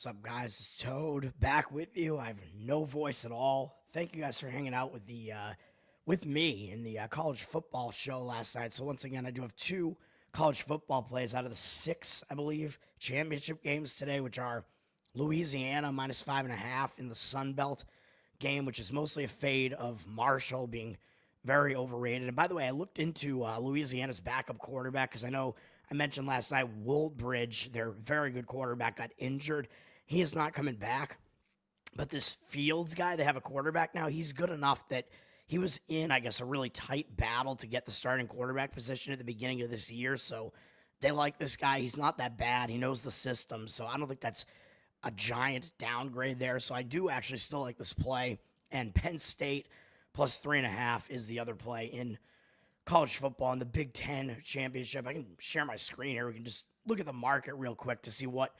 What's up, guys? It's Toad back with you. I have no voice at all. Thank you guys for hanging out with with me in the college football show last night. So once again, I do have two college football plays out of the six, I believe, championship games today, which are Louisiana -5.5 in the Sun Belt game, which is mostly a fade of Marshall being very overrated. And by the way, I looked into Louisiana's backup quarterback because I know I mentioned last night Woodbridge, their very good quarterback, got injured. He is not coming back. But this Fields guy, they have a quarterback now. He's good enough that he was in, I guess, a really tight battle to get the starting quarterback position at the beginning of this year. So they like this guy. He's not that bad. He knows the system. So I don't think that's a giant downgrade there. So I do actually still like this play. And Penn State +3.5 is the other play in college football in the Big Ten championship. I can share my screen here. We can just look at the market real quick to see what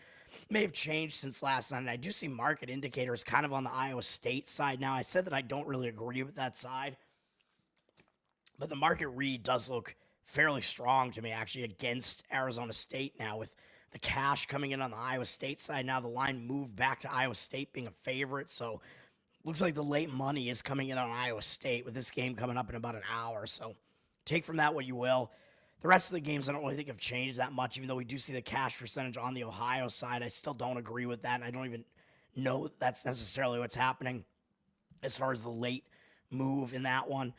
may have changed since last night. And I do see market indicators kind of on the Iowa State side now. I said that I don't really agree with that side, but the market read does look fairly strong to me, actually, against Arizona State now with the cash coming in on the Iowa State side. Now the line moved back to Iowa State being a favorite, so looks like the late money is coming in on Iowa State with this game coming up in about an hour. So take from that what you will. The rest of the games I don't really think have changed that much, even though we do see the cash percentage on the Ohio side. I still don't agree with that, and I don't even know that's necessarily what's happening as far as the late move in that one.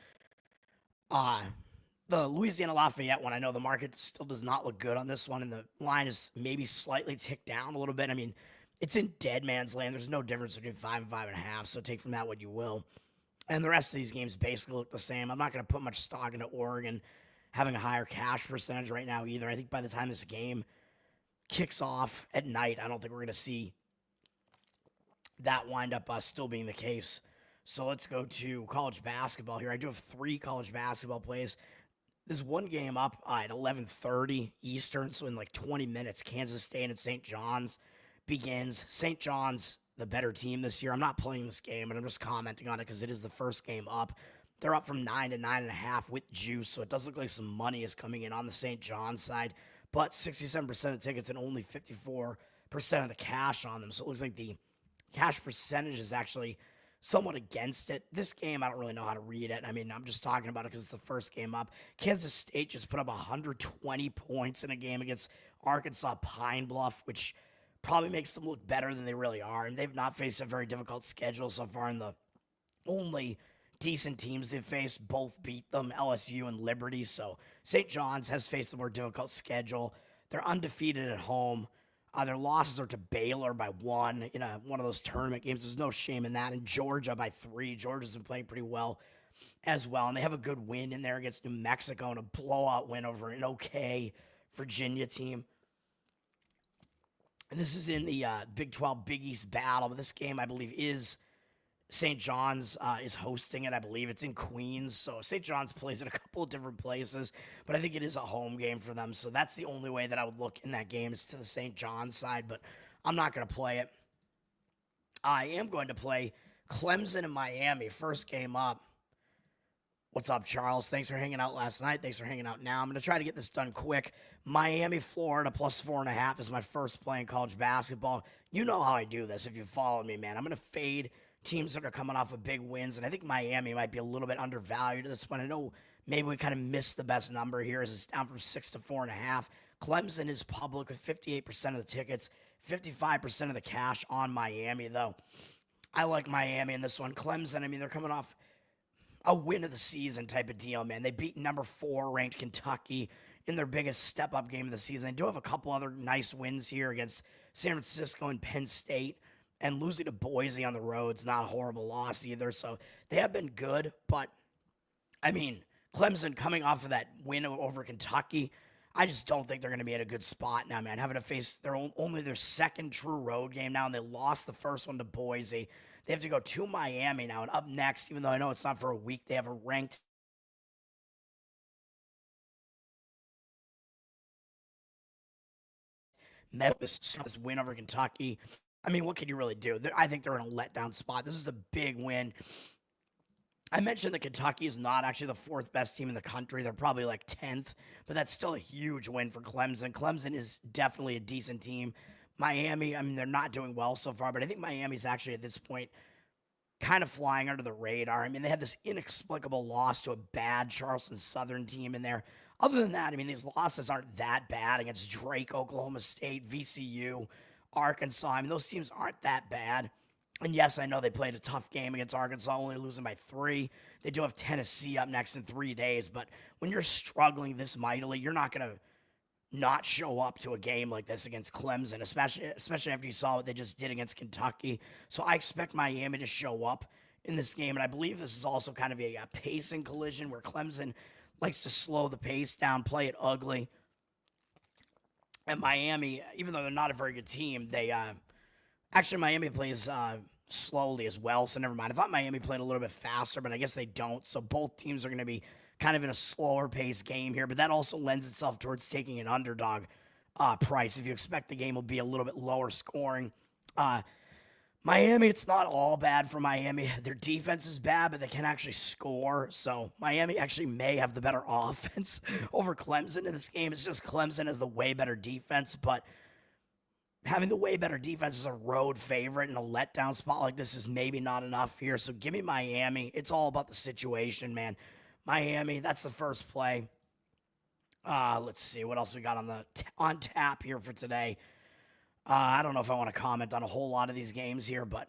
The Louisiana Lafayette one, I know the market still does not look good on this one, and the line is maybe slightly ticked down a little bit. I mean, it's in dead man's land. There's no difference between 5 and 5.5, so take from that what you will. And the rest of these games basically look the same. I'm not going to put much stock into Oregon having a higher cash percentage right now either. I think by the time this game kicks off at night, I don't think we're going to see that wind up still being the case. So let's go to college basketball here. I do have 3 college basketball plays. There's one game up at 11:30 Eastern, so in like 20 minutes, Kansas State and St. John's begins. St. John's, the better team this year. I'm not playing this game, and I'm just commenting on it because it is the first game up. They're up from 9 to 9.5 with juice, so it does look like some money is coming in on the St. John's side, but 67% of tickets and only 54% of the cash on them. So it looks like the cash percentage is actually somewhat against it. This game, I don't really know how to read it. I mean, I'm just talking about it because it's the first game up. Kansas State just put up 120 points in a game against Arkansas Pine Bluff, which probably makes them look better than they really are. And they've not faced a very difficult schedule so far, in the only decent teams they've faced both beat them, LSU and Liberty. So St. John's has faced a more difficult schedule. They're undefeated at home. Their losses are to Baylor by 1 in one of those tournament games. There's no shame in that. And Georgia by 3. Georgia's been playing pretty well as well. And they have a good win in there against New Mexico and a blowout win over an okay Virginia team. And this is in the Big 12 Big East battle. But this game, I believe, is St. John's is hosting it. I believe it's in Queens. So St. John's plays in a couple of different places, but I think it is a home game for them. So that's the only way that I would look in that game is to the St. John's side, but I'm not going to play it. I am going to play Clemson and Miami, first game up. What's up, Charles? Thanks for hanging out last night. Thanks for hanging out now. I'm going to try to get this done quick. Miami, Florida, +4.5 is my first play in college basketball. You know how I do this if you follow me, man. I'm going to fade teams that are coming off of big wins, and I think Miami might be a little bit undervalued at this point. I know maybe we kind of missed the best number here as it's down from 6 to 4.5. Clemson is public with 58% of the tickets, 55% of the cash on Miami, though. I like Miami in this one. Clemson, I mean, they're coming off a win of the season type of deal, man. They beat number 4 ranked Kentucky in their biggest step-up game of the season. They do have a couple other nice wins here against San Francisco and Penn State. And losing to Boise on the road is not a horrible loss either. So they have been good. But, I mean, Clemson coming off of that win over Kentucky, I just don't think they're going to be in a good spot now, man. Having to face only their second true road game now, and they lost the first one to Boise. They have to go to Miami now. And up next, even though I know it's not for a week, they have a ranked this win over Kentucky. I mean, what can you really do? I think they're in a letdown spot. This is a big win. I mentioned that Kentucky is not actually the 4th best team in the country. They're probably like 10th, but that's still a huge win for Clemson. Clemson is definitely a decent team. Miami, I mean, they're not doing well so far, but I think Miami's actually at this point kind of flying under the radar. I mean, they had this inexplicable loss to a bad Charleston Southern team in there. Other than that, I mean, these losses aren't that bad against Drake, Oklahoma State, VCU, Arkansas. I mean, those teams aren't that bad. And yes, I know they played a tough game against Arkansas, only losing by 3. They do have Tennessee up next in 3 days. But when you're struggling this mightily, you're not going to not show up to a game like this against Clemson, especially after you saw what they just did against Kentucky. So I expect Miami to show up in this game, and I believe this is also kind of a pacing collision where Clemson likes to slow the pace down, play it ugly. And Miami, even though they're not a very good team, they actually Miami plays slowly as well, so never mind. I thought Miami played a little bit faster, but I guess they don't. So both teams are going to be kind of in a slower pace game here, but that also lends itself towards taking an underdog price if you expect the game will be a little bit lower scoring. Miami, it's not all bad for Miami. Their defense is bad, but they can actually score. So Miami actually may have the better offense over Clemson in this game. It's just Clemson has the way better defense, but having the way better defense as a road favorite in a letdown spot like this is maybe not enough here. So give me Miami. It's all about the situation, man. Miami, that's the first play. Let's see what else we got on tap here for today. I don't know if I want to comment on a whole lot of these games here, but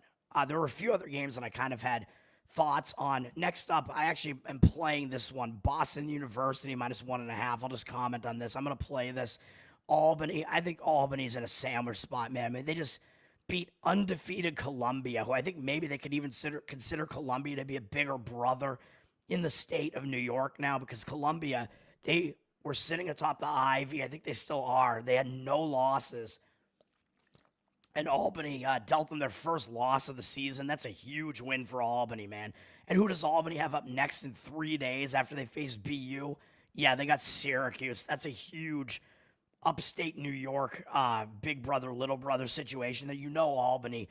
there were a few other games that I kind of had thoughts on. Next up, I actually am playing this one, Boston University -1.5. I'll just comment on this. I'm going to play this. Albany, I think Albany's in a sandwich spot, man. I mean, they just beat undefeated Columbia, who I think maybe they could even consider Columbia to be a bigger brother in the state of New York now, because Columbia, they were sitting atop the Ivy. I think they still are. They had no losses. And Albany dealt them their first loss of the season. That's a huge win for Albany, man. And who does Albany have up next in 3 days after they face BU? Yeah, they got Syracuse. That's a huge upstate New York big brother, little brother situation that Albany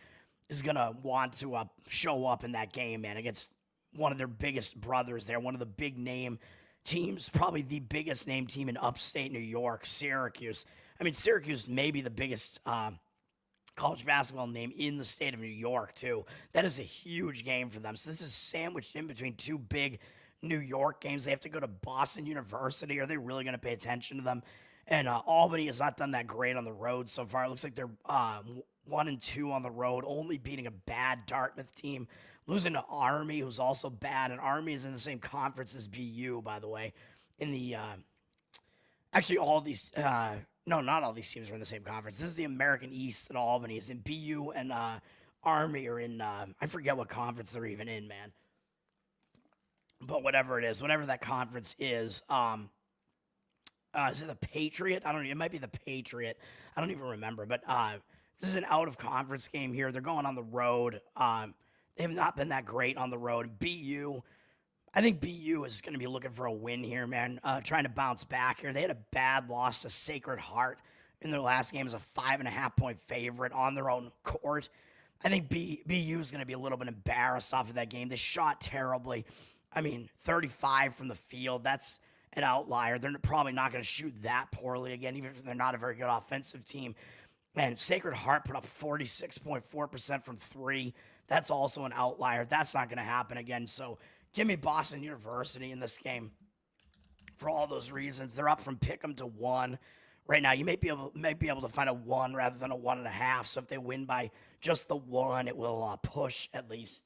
is going to want to show up in that game, man, against one of their biggest brothers there, one of the big name teams, probably the biggest name team in upstate New York, Syracuse. I mean, Syracuse may be the biggest college basketball name in the state of New York, too. That is a huge game for them. So this is sandwiched in between two big New York games. They have to go to Boston University. Are they really going to pay attention to them? And Albany has not done that great on the road so far. It looks like they're 1-2 on the road, only beating a bad Dartmouth team, losing to Army, who's also bad. And Army is in the same conference as BU, by the way. In the actually, all these no, not all these teams are in the same conference. This is the American East, and Albany is in BU, and Army are in I forget what conference they're even in, man. But whatever it is, whatever that conference is it the Patriot? It might be the Patriot. I don't even remember. But this is an out-of-conference game here. They're going on the road. They have not been that great on the road. BU, I think BU is going to be looking for a win here, man, trying to bounce back here. They had a bad loss to Sacred Heart in their last game as a 5.5-point favorite on their own court. I think BU is going to be a little bit embarrassed off of that game. They shot terribly. I mean, 35 from the field. That's an outlier. They're probably not going to shoot that poorly again, even if they're not a very good offensive team. And Sacred Heart put up 46.4% from 3. That's also an outlier. That's not going to happen again. So give me Boston University in this game for all those reasons. They're up from pick'em to 1 right now. You may be able to find a 1 rather than a 1.5. So if they win by just the 1, it will push at least.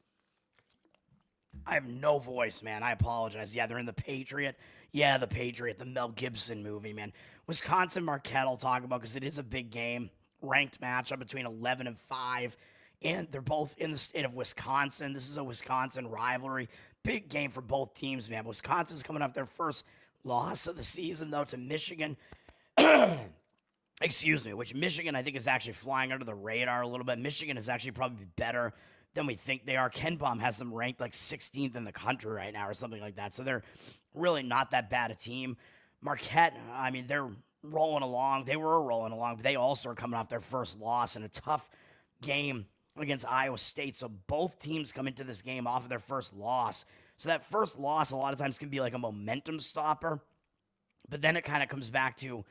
I have no voice, man. I apologize. Yeah, they're in the Patriot. Yeah, the Patriot, the Mel Gibson movie, man. Wisconsin Marquette I'll talk about because it is a big game. Ranked matchup between 11 and 5. And they're both in the state of Wisconsin. This is a Wisconsin rivalry. Big game for both teams, man. Wisconsin's coming off their first loss of the season, though, to Michigan. Excuse me, which Michigan I think is actually flying under the radar a little bit. Michigan is actually probably better than we think they are. Ken Baum has them ranked like 16th in the country right now or something like that. So they're really not that bad a team. Marquette, I mean, they're rolling along. They were rolling along, but they also are coming off their first loss in a tough game against Iowa State. So both teams come into this game off of their first loss. So that first loss a lot of times can be like a momentum stopper. But then it kind of comes back to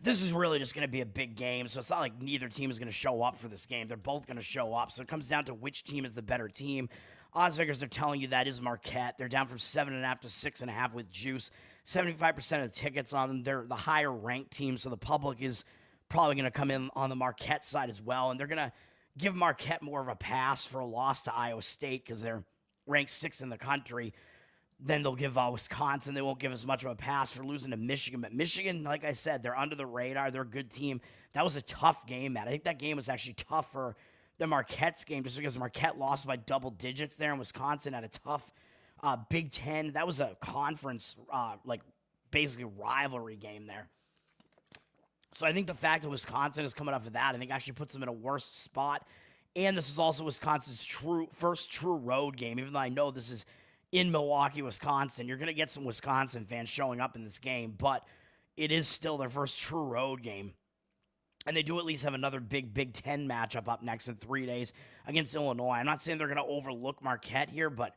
this is really just going to be a big game, so it's not like neither team is going to show up for this game. They're both going to show up, so it comes down to which team is the better team. Odds makers are telling you that is Marquette. They're down from 7.5 to 6.5 with juice. 75% of the tickets on them. They're the higher ranked team, so the public is probably going to come in on the Marquette side as well, and they're going to give Marquette more of a pass for a loss to Iowa State because they're ranked 6th in the country. Then they'll give Wisconsin. They won't give as much of a pass for losing to Michigan. But Michigan, like I said, they're under the radar. They're a good team. That was a tough game, Matt. I think that game was actually tougher than Marquette's game just because Marquette lost by double digits there, and Wisconsin had a tough Big Ten. That was a conference, basically rivalry game there. So I think the fact that Wisconsin is coming off of that, I think actually puts them in a worse spot. And this is also Wisconsin's first true road game, even though I know this is in Milwaukee, Wisconsin. You're going to get some Wisconsin fans showing up in this game, but it is still their first true road game. And they do at least have another Big Ten matchup up next in 3 days against Illinois. I'm not saying they're going to overlook Marquette here, but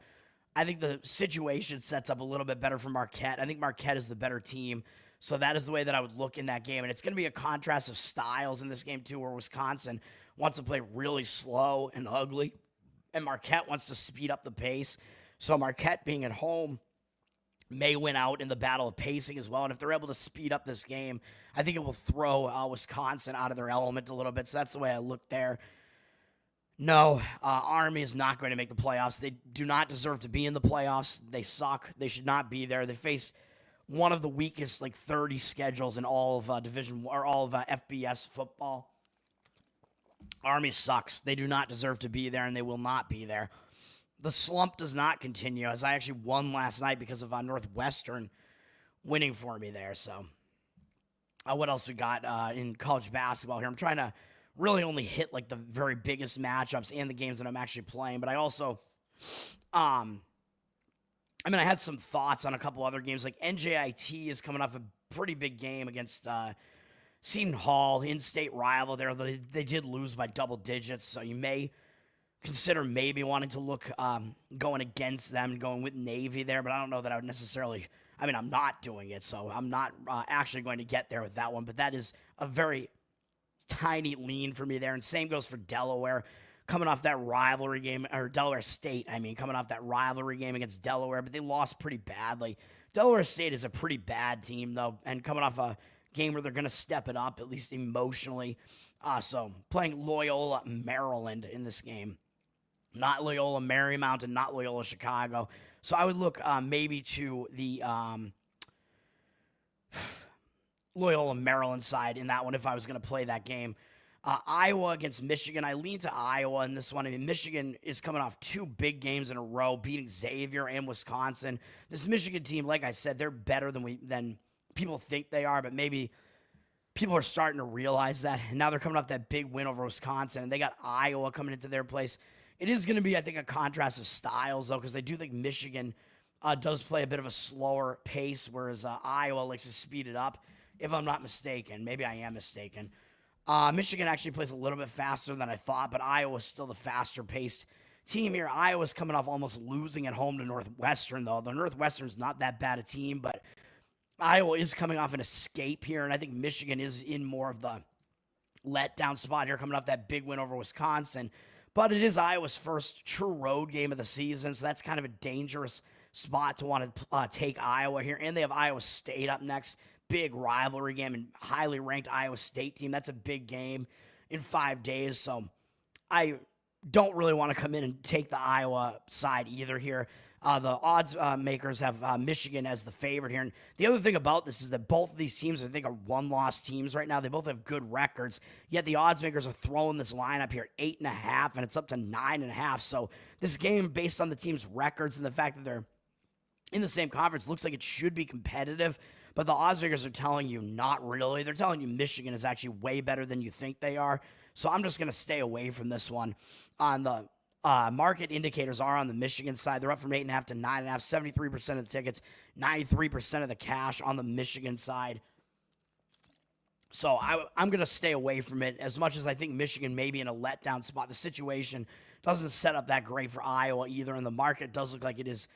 I think the situation sets up a little bit better for Marquette. I think Marquette is the better team, so that is the way that I would look in that game. And it's going to be a contrast of styles in this game, too, where Wisconsin wants to play really slow and ugly, and Marquette wants to speed up the pace. So Marquette being at home may win out in the battle of pacing as well. And if they're able to speed up this game, I think it will throw Wisconsin out of their element a little bit. So that's the way I look there. No, Army is not going to make the playoffs. They do not deserve to be in the playoffs. They suck. They should not be there. They face one of the weakest 30 schedules in all of FBS football. Army sucks. They do not deserve to be there, and they will not be there. The slump does not continue, as I actually won last night because of Northwestern winning for me there. So, what else we got in college basketball here? I'm trying to really only hit the very biggest matchups and the games that I'm actually playing. But I also, I had some thoughts on a couple other games. NJIT is coming off a pretty big game against Seton Hall, in-state rival there. They did lose by double digits, so you may consider maybe wanting to look going against them and going with Navy there, but I don't know that I would necessarily. I'm not doing it, so I'm not actually going to get there with that one, but that is a very tiny lean for me there, and same goes for Delaware, coming off that rivalry game, or Delaware State, coming off that rivalry game against Delaware, but they lost pretty badly. Delaware State is a pretty bad team, though, and coming off a game where they're going to step it up, at least emotionally. So playing Loyola, Maryland in this game. Not Loyola Marymount and not Loyola Chicago. So I would look maybe to the Loyola Maryland side in that one if I was going to play that game. Iowa against Michigan. I lean to Iowa in this one. Michigan is coming off 2 big games in a row, beating Xavier and Wisconsin. This Michigan team, like I said, they're better than people think they are, but maybe people are starting to realize that. And now they're coming off that big win over Wisconsin, and they got Iowa coming into their place. It is going to be, I think, a contrast of styles, though, because I do think Michigan does play a bit of a slower pace, whereas Iowa likes to speed it up, if I'm not mistaken. Maybe I am mistaken. Michigan actually plays a little bit faster than I thought, but Iowa's still the faster-paced team here. Iowa's coming off almost losing at home to Northwestern, though. The Northwestern's not that bad a team, but Iowa is coming off an escape here, and I think Michigan is in more of the letdown spot here, coming off that big win over Wisconsin. But it is Iowa's first true road game of the season, so that's kind of a dangerous spot to want to take Iowa here. And they have Iowa State up next. Big rivalry game and highly ranked Iowa State team. That's a big game in 5 days, so I don't really want to come in and take the Iowa side either here. The odds makers have Michigan as the favorite here. And the other thing about this is that both of these teams, I think, are one-loss teams right now. They both have good records, yet the odds makers are throwing this line up here at 8.5, and it's up to 9.5. So this game, based on the team's records and the fact that they're in the same conference, looks like it should be competitive. But the odds makers are telling you not really. They're telling you Michigan is actually way better than you think they are. So I'm just going to stay away from this one. On the market indicators are on the Michigan side. They're up from 8.5 to 9.5. 73% of the tickets, 93% of the cash on the Michigan side. So I'm going to stay away from it as much as I think Michigan may be in a letdown spot. The situation doesn't set up that great for Iowa either, and the market does look like it is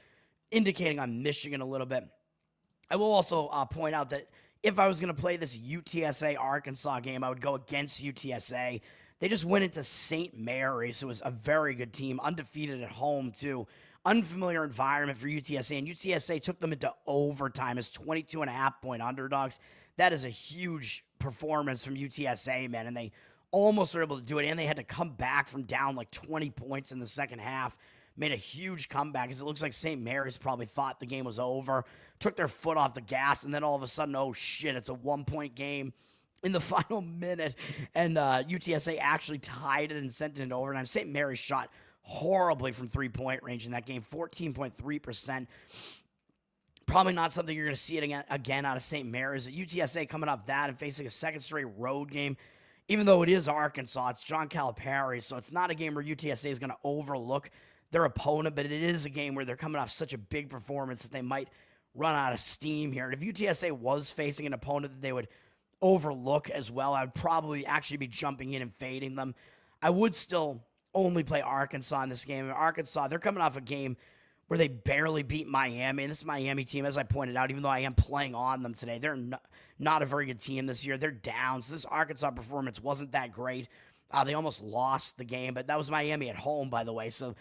indicating on Michigan a little bit. I will also point out that if I was going to play this UTSA Arkansas game, I would go against UTSA. They just went into St. Mary's, who was a very good team, undefeated at home, too. Unfamiliar environment for UTSA, and UTSA took them into overtime as 22.5-point underdogs. That is a huge performance from UTSA, man, and they almost were able to do it, and they had to come back from down like 20 points in the second half. Made a huge comeback because it looks like St. Mary's probably thought the game was over, took their foot off the gas, and then all of a sudden, oh shit, it's a 1-point game in the final minute, and UTSA actually tied it and sent it into overtime. St. Mary's shot horribly from three-point range in that game, 14.3%. Probably not something you're going to see it again out of St. Mary's. UTSA coming off that and facing a second straight road game. Even though it is Arkansas, it's John Calipari, so it's not a game where UTSA is going to overlook their opponent, but it is a game where they're coming off such a big performance that they might run out of steam here. And if UTSA was facing an opponent that they would overlook as well, I would probably actually be jumping in and fading them. I would still only play Arkansas in this game. And Arkansas, they're coming off a game where they barely beat Miami. And this Miami team, as I pointed out, even though I am playing on them today, they're not a very good team this year. They're down. So this Arkansas performance wasn't that great. They almost lost the game, but that was Miami at home, by the way. So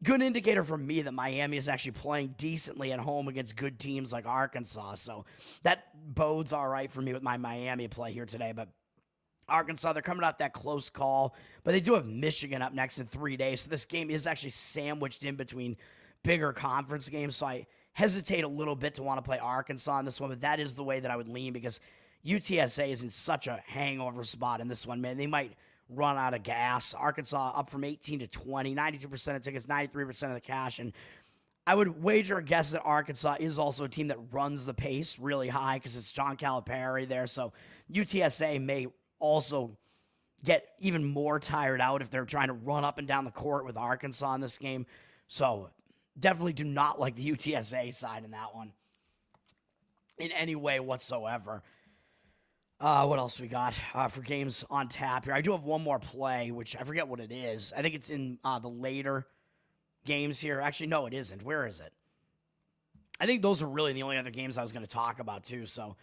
good indicator for me that Miami is actually playing decently at home against good teams like Arkansas. So that bodes all right for me with my Miami play here today. But Arkansas, they're coming off that close call, but they do have Michigan up next in 3 days. So this game is actually sandwiched in between bigger conference games. So I hesitate a little bit to want to play Arkansas in this one, but that is the way that I would lean because UTSA is in such a hangover spot in this one, man. They might run out of gas. Arkansas up from 18 to 20, 92% of tickets, 93% of the cash. And I would wager a guess that Arkansas is also a team that runs the pace really high because it's John Calipari there. So UTSA may also get even more tired out if they're trying to run up and down the court with Arkansas in this game. So definitely do not like the UTSA side in that one in any way whatsoever. What else we got for games on tap here? I do have one more play, which I forget what it is. I think it's in the later games here. Actually, no, it isn't. Where is it? I think those are really the only other games I was going to talk about, too. So,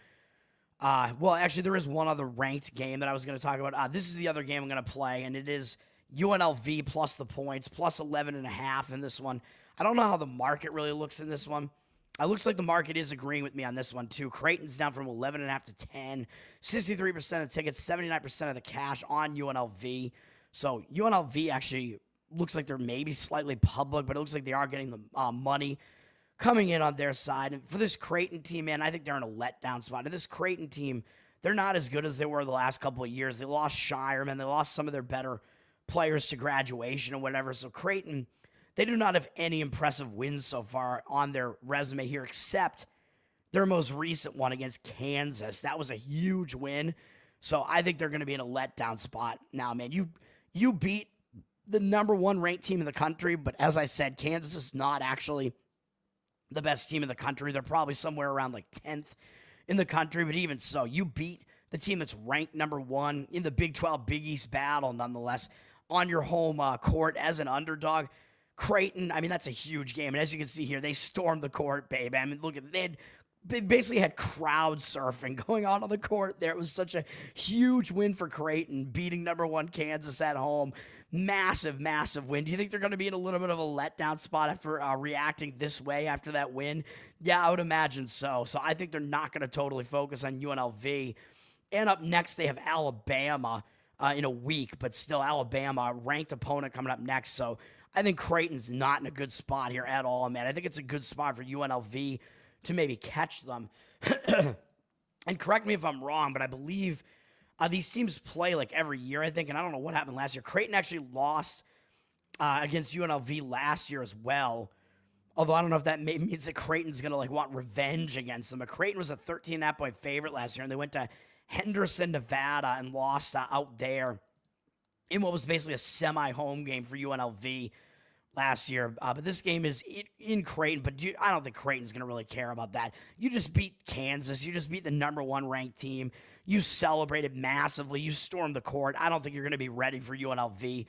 well, actually, there is one other ranked game that I was going to talk about. This is the other game I'm going to play, and it is UNLV plus the points, plus 11.5 in this one. I don't know how the market really looks in this one. It looks like the market is agreeing with me on this one, too. Creighton's down from 11.5 to 10. 63% of the tickets, 79% of the cash on UNLV. So UNLV actually looks like they're maybe slightly public, but it looks like they are getting the money coming in on their side. And for this Creighton team, man, I think they're in a letdown spot. And this Creighton team, they're not as good as they were the last couple of years. They lost Shireman. They lost some of their better players to graduation or whatever. So Creighton, they do not have any impressive wins so far on their resume here, except their most recent one against Kansas. That was a huge win. So I think they're going to be in a letdown spot. Now, man, you beat the number one ranked team in the country, but as I said, Kansas is not actually the best team in the country. They're probably somewhere around like 10th in the country, but even so, you beat the team that's ranked number one in the Big 12 Big East battle, nonetheless, on your home court as an underdog. Creighton, I mean, that's a huge game. And as you can see here, they stormed the court, baby. I mean, look at they basically had crowd surfing going on the court there. It was such a huge win for Creighton, beating number one Kansas at home. Massive, massive win. Do you think they're going to be in a little bit of a letdown spot after reacting this way after that win? Yeah, I would imagine so. So I think they're not going to totally focus on UNLV. And up next, they have Alabama in a week, but still Alabama, ranked opponent coming up next. So I think Creighton's not in a good spot here at all, man. I think it's a good spot for UNLV to maybe catch them. And correct me if I'm wrong, but I believe these teams play like every year, I think, and I don't know what happened last year. Creighton actually lost against UNLV last year as well, although I don't know if that means that Creighton's going to like want revenge against them. But Creighton was a 13.5-point favorite last year, and they went to Henderson, Nevada, and lost out there in what was basically a semi-home game for UNLV last year. But this game is in Creighton, but I don't think Creighton's going to really care about that. You just beat Kansas. You just beat the number one ranked team. You celebrated massively. You stormed the court. I don't think you're going to be ready for UNLV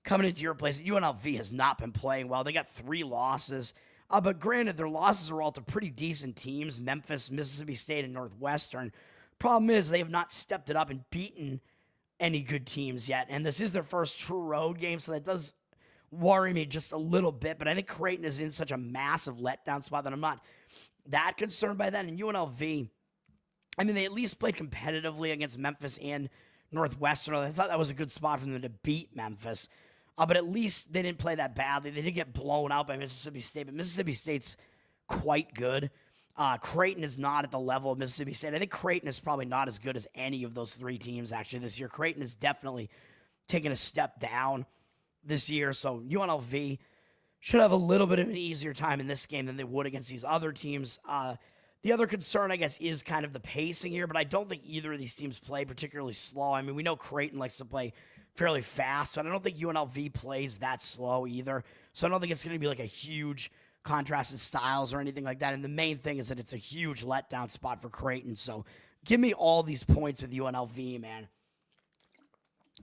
coming into your place. UNLV has not been playing well. They got 3 losses. But granted, their losses are all to pretty decent teams, Memphis, Mississippi State, and Northwestern. Problem is, they have not stepped it up and beaten any good teams yet. And this is their first true road game, so that does worry me just a little bit. But I think Creighton is in such a massive letdown spot that I'm not that concerned by that. And UNLV, I mean, they at least played competitively against Memphis and Northwestern. I thought that was a good spot for them to beat Memphis. But at least they didn't play that badly. They did get blown out by Mississippi State, but Mississippi State's quite good. Creighton is not at the level of Mississippi State. I think Creighton is probably not as good as any of those three teams, actually, this year. Creighton is definitely taking a step down this year, so UNLV should have a little bit of an easier time in this game than they would against these other teams. The other concern, I guess, is kind of the pacing here, but I don't think either of these teams play particularly slow. I mean, we know Creighton likes to play fairly fast, but I don't think UNLV plays that slow either, so I don't think it's going to be like a huge contrast in styles or anything like that. And the main thing is that it's a huge letdown spot for Creighton. So give me all these points with UNLV, man.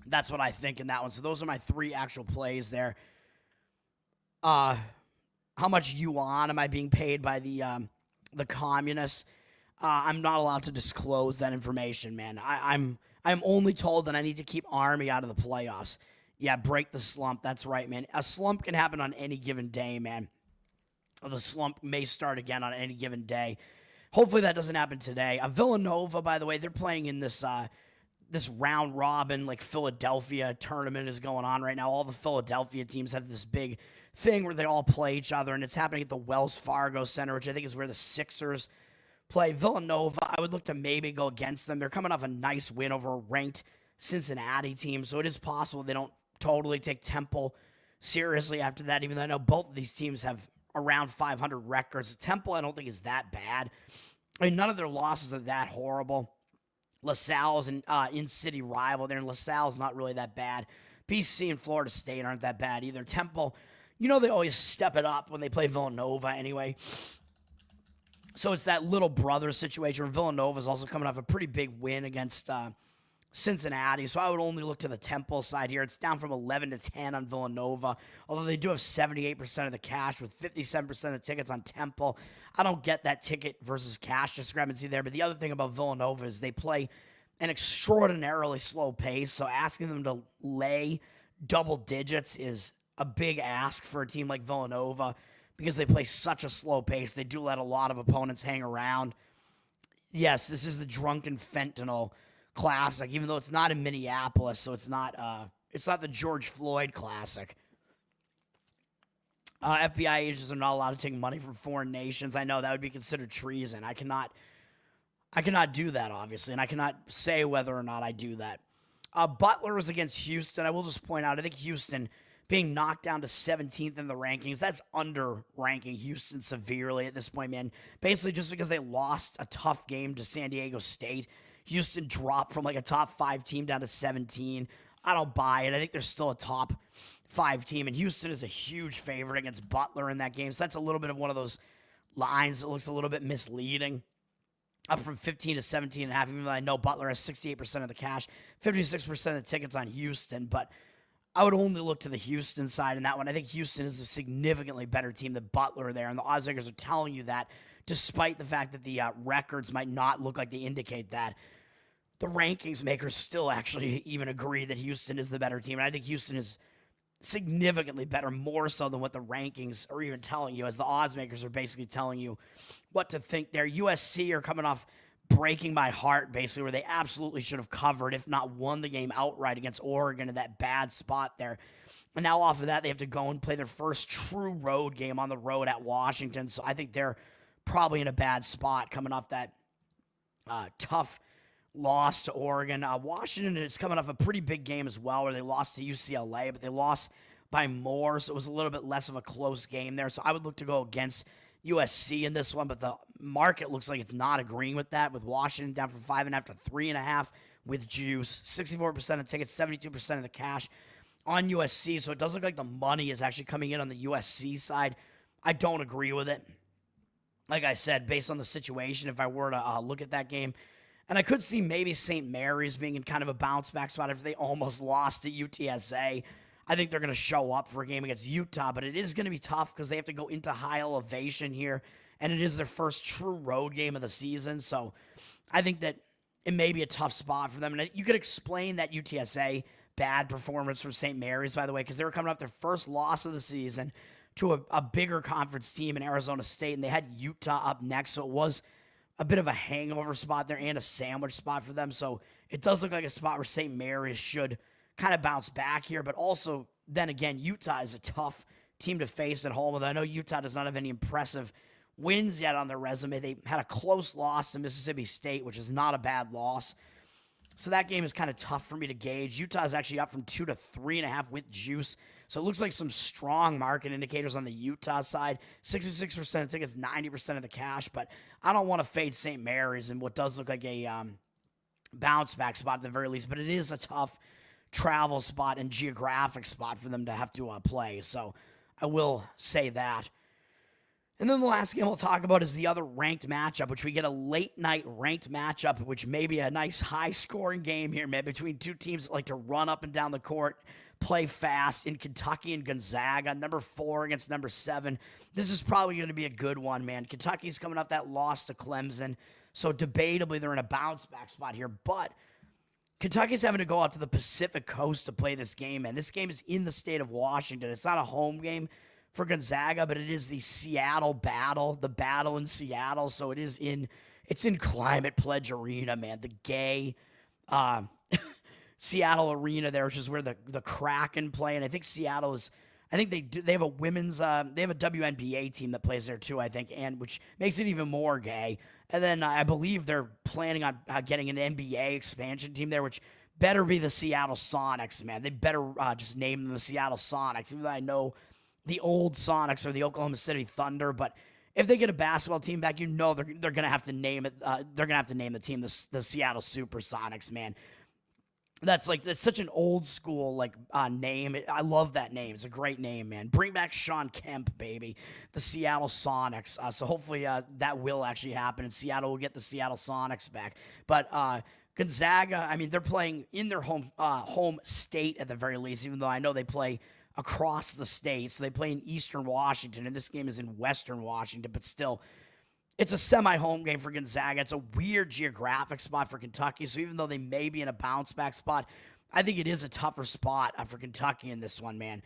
That's what I think in that one. So those are my three actual plays there. How much yuan am I being paid by the communists? I'm not allowed to disclose that information, man. I'm only told that I need to keep Army out of the playoffs. Yeah, break the slump. That's right, man. A slump can happen on any given day, man. The slump may start again on any given day. Hopefully that doesn't happen today. Villanova, by the way, they're playing in this this round robin, like Philadelphia tournament is going on right now. All the Philadelphia teams have this big thing where they all play each other, and it's happening at the Wells Fargo Center, which I think is where the Sixers play. Villanova, I would look to maybe go against them. They're coming off a nice win over a ranked Cincinnati team, so it is possible they don't totally take Temple seriously after that, even though I know both of these teams have around 500 records. Temple, I don't think is that bad. I mean, none of their losses are that horrible. LaSalle's an in-city rival there, and LaSalle's not really that bad. BC and Florida State aren't that bad either. Temple, you know they always step it up when they play Villanova anyway. So it's that little brother situation where Villanova's also coming off a pretty big win against Cincinnati, so I would only look to the Temple side here. It's down from 11 to 10 on Villanova, although they do have 78% of the cash with 57% of the tickets on Temple. I don't get that ticket versus cash discrepancy there, but the other thing about Villanova is they play an extraordinarily slow pace, so asking them to lay double digits is a big ask for a team like Villanova because they play such a slow pace. They do let a lot of opponents hang around. Yes, this is the drunken fentanyl Classic, even though it's not in Minneapolis, so it's not the George Floyd Classic. FBI agents are not allowed to take money from foreign nations. I know that would be considered treason. I cannot do that, obviously, and I cannot say whether or not I do that. Butler was against Houston. I will just point out, I think Houston being knocked down to 17th in the rankings, that's under-ranking Houston severely at this point, man. Basically, just because they lost a tough game to San Diego State, Houston dropped from like a top 5 team down to 17. I don't buy it. I think they're still a top 5 team, and Houston is a huge favorite against Butler in that game. So that's a little bit of one of those lines that looks a little bit misleading. Up from 15 to 17 and a half, even though I know Butler has 68% of the cash, 56% of the tickets on Houston, but I would only look to the Houston side in that one. I think Houston is a significantly better team than Butler there, and the odds makers are telling you that, despite the fact that the records might not look like they indicate that. The rankings makers still actually even agree that Houston is the better team. And I think Houston is significantly better, more so than what the rankings are even telling you, as the odds makers are basically telling you what to think there. USC are coming off breaking my heart, basically, where they absolutely should have covered, if not won the game outright against Oregon in that bad spot there. And now off of that, they have to go and play their first true road game on the road at Washington. So I think they're probably in a bad spot coming off that tough loss to Oregon. Washington is coming off a pretty big game as well, where they lost to UCLA, but they lost by more, so it was a little bit less of a close game there. So I would look to go against USC in this one, but the market looks like it's not agreeing with that, with Washington down from 5.5 to 3.5 with juice. 64% of tickets, 72% of the cash on USC, so it does look like the money is actually coming in on the USC side. I don't agree with it. Like I said, based on the situation, if I were to look at that game, and I could see maybe St. Mary's being in kind of a bounce-back spot if they almost lost to UTSA. I think they're going to show up for a game against Utah, but it is going to be tough because they have to go into high elevation here, and it is their first true road game of the season. So I think that it may be a tough spot for them. And you could explain that UTSA bad performance from St. Mary's, by the way, because they were coming up their first loss of the season to a bigger conference team in Arizona State, and they had Utah up next, so it was a bit of a hangover spot there and a sandwich spot for them. So it does look like a spot where St. Mary's should kind of bounce back here, but also, then again, Utah is a tough team to face at home. Although I know Utah does not have any impressive wins yet on their resume. They had a close loss to Mississippi State, which is not a bad loss. So that game is kind of tough for me to gauge. Utah is actually up from 2 to 3.5 with juice. So it looks like some strong market indicators on the Utah side. 66% of tickets, 90% of the cash. But I don't want to fade St. Mary's in what does look like a bounce back spot at the very least. But it is a tough travel spot and geographic spot for them to have to play. So I will say that. And then the last game we'll talk about is the other ranked matchup, which we get a late night ranked matchup, which may be a nice high scoring game here, man, between two teams that like to run up and down the court, play fast in Kentucky and Gonzaga, number 4 against number 7. This is probably going to be a good one, man. Kentucky's coming off that loss to Clemson, so debatably they're in a bounce back spot here, but Kentucky's having to go out to the Pacific Coast to play this game, and this game is in the state of Washington. It's not a home game for Gonzaga, but it is the Seattle battle, the battle in Seattle. So it's in Climate Pledge Arena, man. The gay Seattle arena there, which is where the Kraken play. And I think they have a women's, they have a WNBA team that plays there too, I think, and which makes it even more gay. And then I believe they're planning on getting an NBA expansion team there, which better be the Seattle Sonics, man. They better just name them the Seattle Sonics, even though I know the old Sonics or the Oklahoma City Thunder, but if they get a basketball team back, you know they're gonna have to name it. They're gonna have to name the team the Seattle Supersonics, man. That's such an old school name. I love that name. It's a great name, man. Bring back Sean Kemp, baby. The Seattle Sonics. So hopefully that will actually happen, and Seattle will get the Seattle Sonics back. But Gonzaga, I mean, they're playing in their home state at the very least, even though I know they play across the state. So they play in Eastern Washington, and this game is in Western Washington, but still, it's a semi-home game for Gonzaga. It's a weird geographic spot for Kentucky, so even though they may be in a bounce-back spot, I think it is a tougher spot for Kentucky in this one, man.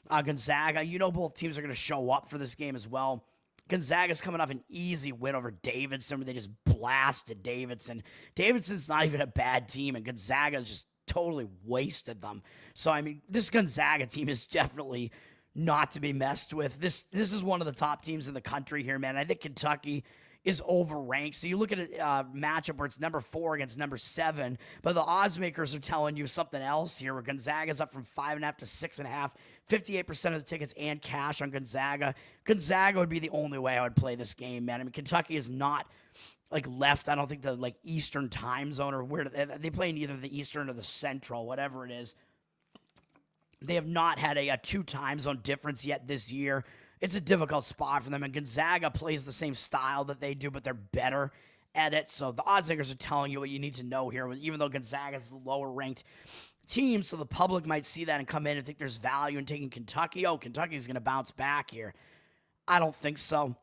Gonzaga, both teams are going to show up for this game as well. Gonzaga's coming off an easy win over Davidson, where they just blasted Davidson. Davidson's not even a bad team, and Gonzaga's just totally wasted them. So, I mean, this Gonzaga team is definitely not to be messed with. This is one of the top teams in the country here, man. I think Kentucky is overranked. So you look at a matchup where it's number 4 against number 7, but the odds makers are telling you something else here, where Gonzaga's up from 5.5 to 6.5, 58% of the tickets and cash on Gonzaga. Gonzaga would be the only way I would play this game, man. I mean, Kentucky is not left, I don't think the Eastern time zone, or where they play in either the Eastern or the Central, whatever it is. They have not had a 2 time zone difference yet this year. It's a difficult spot for them, and Gonzaga plays the same style that they do, but they're better at it. So the odds makers are telling you what you need to know here, even though Gonzaga is the lower ranked team, so the public might see that and come in and think there's value in taking Kentucky. Oh, Kentucky's going to bounce back here. I don't think so.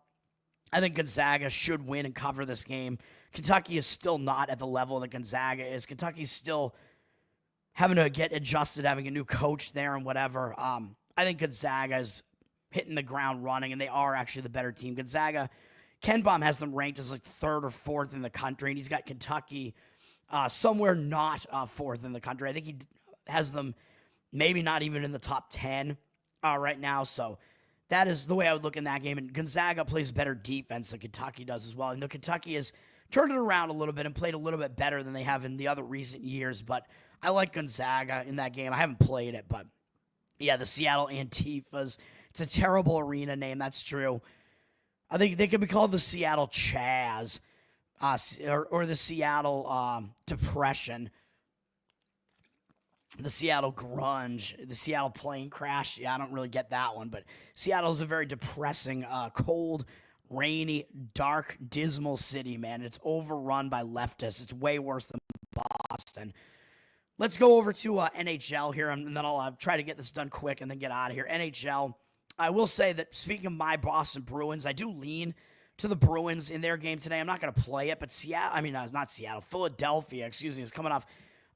I think Gonzaga should win and cover this game. Kentucky is still not at the level that Gonzaga is. Kentucky's still having to get adjusted, having a new coach there and whatever. I think Gonzaga's hitting the ground running, and they are actually the better team. Gonzaga, Ken Baum has them ranked as 3rd or 4th in the country, and he's got Kentucky somewhere not 4th in the country. I think he has them maybe not even in the top 10 right now, so that is the way I would look in that game. And Gonzaga plays better defense than Kentucky does as well. And though Kentucky has turned it around a little bit and played a little bit better than they have in the other recent years, but I like Gonzaga in that game. I haven't played it, but yeah, the Seattle Antifas. It's a terrible arena name, that's true. I think they could be called the Seattle Chaz, or the Seattle Depression, the Seattle Grunge, the Seattle Plane Crash. Yeah, I don't really get that one, but Seattle is a very depressing, cold, rainy, dark, dismal city, man. It's overrun by leftists. It's way worse than Boston. Let's go over to NHL here, and then I'll try to get this done quick and then get out of here. NHL, I will say that, speaking of my Boston Bruins, I do lean to the Bruins in their game today. I'm not going to play it, but not Seattle. Philadelphia, is coming off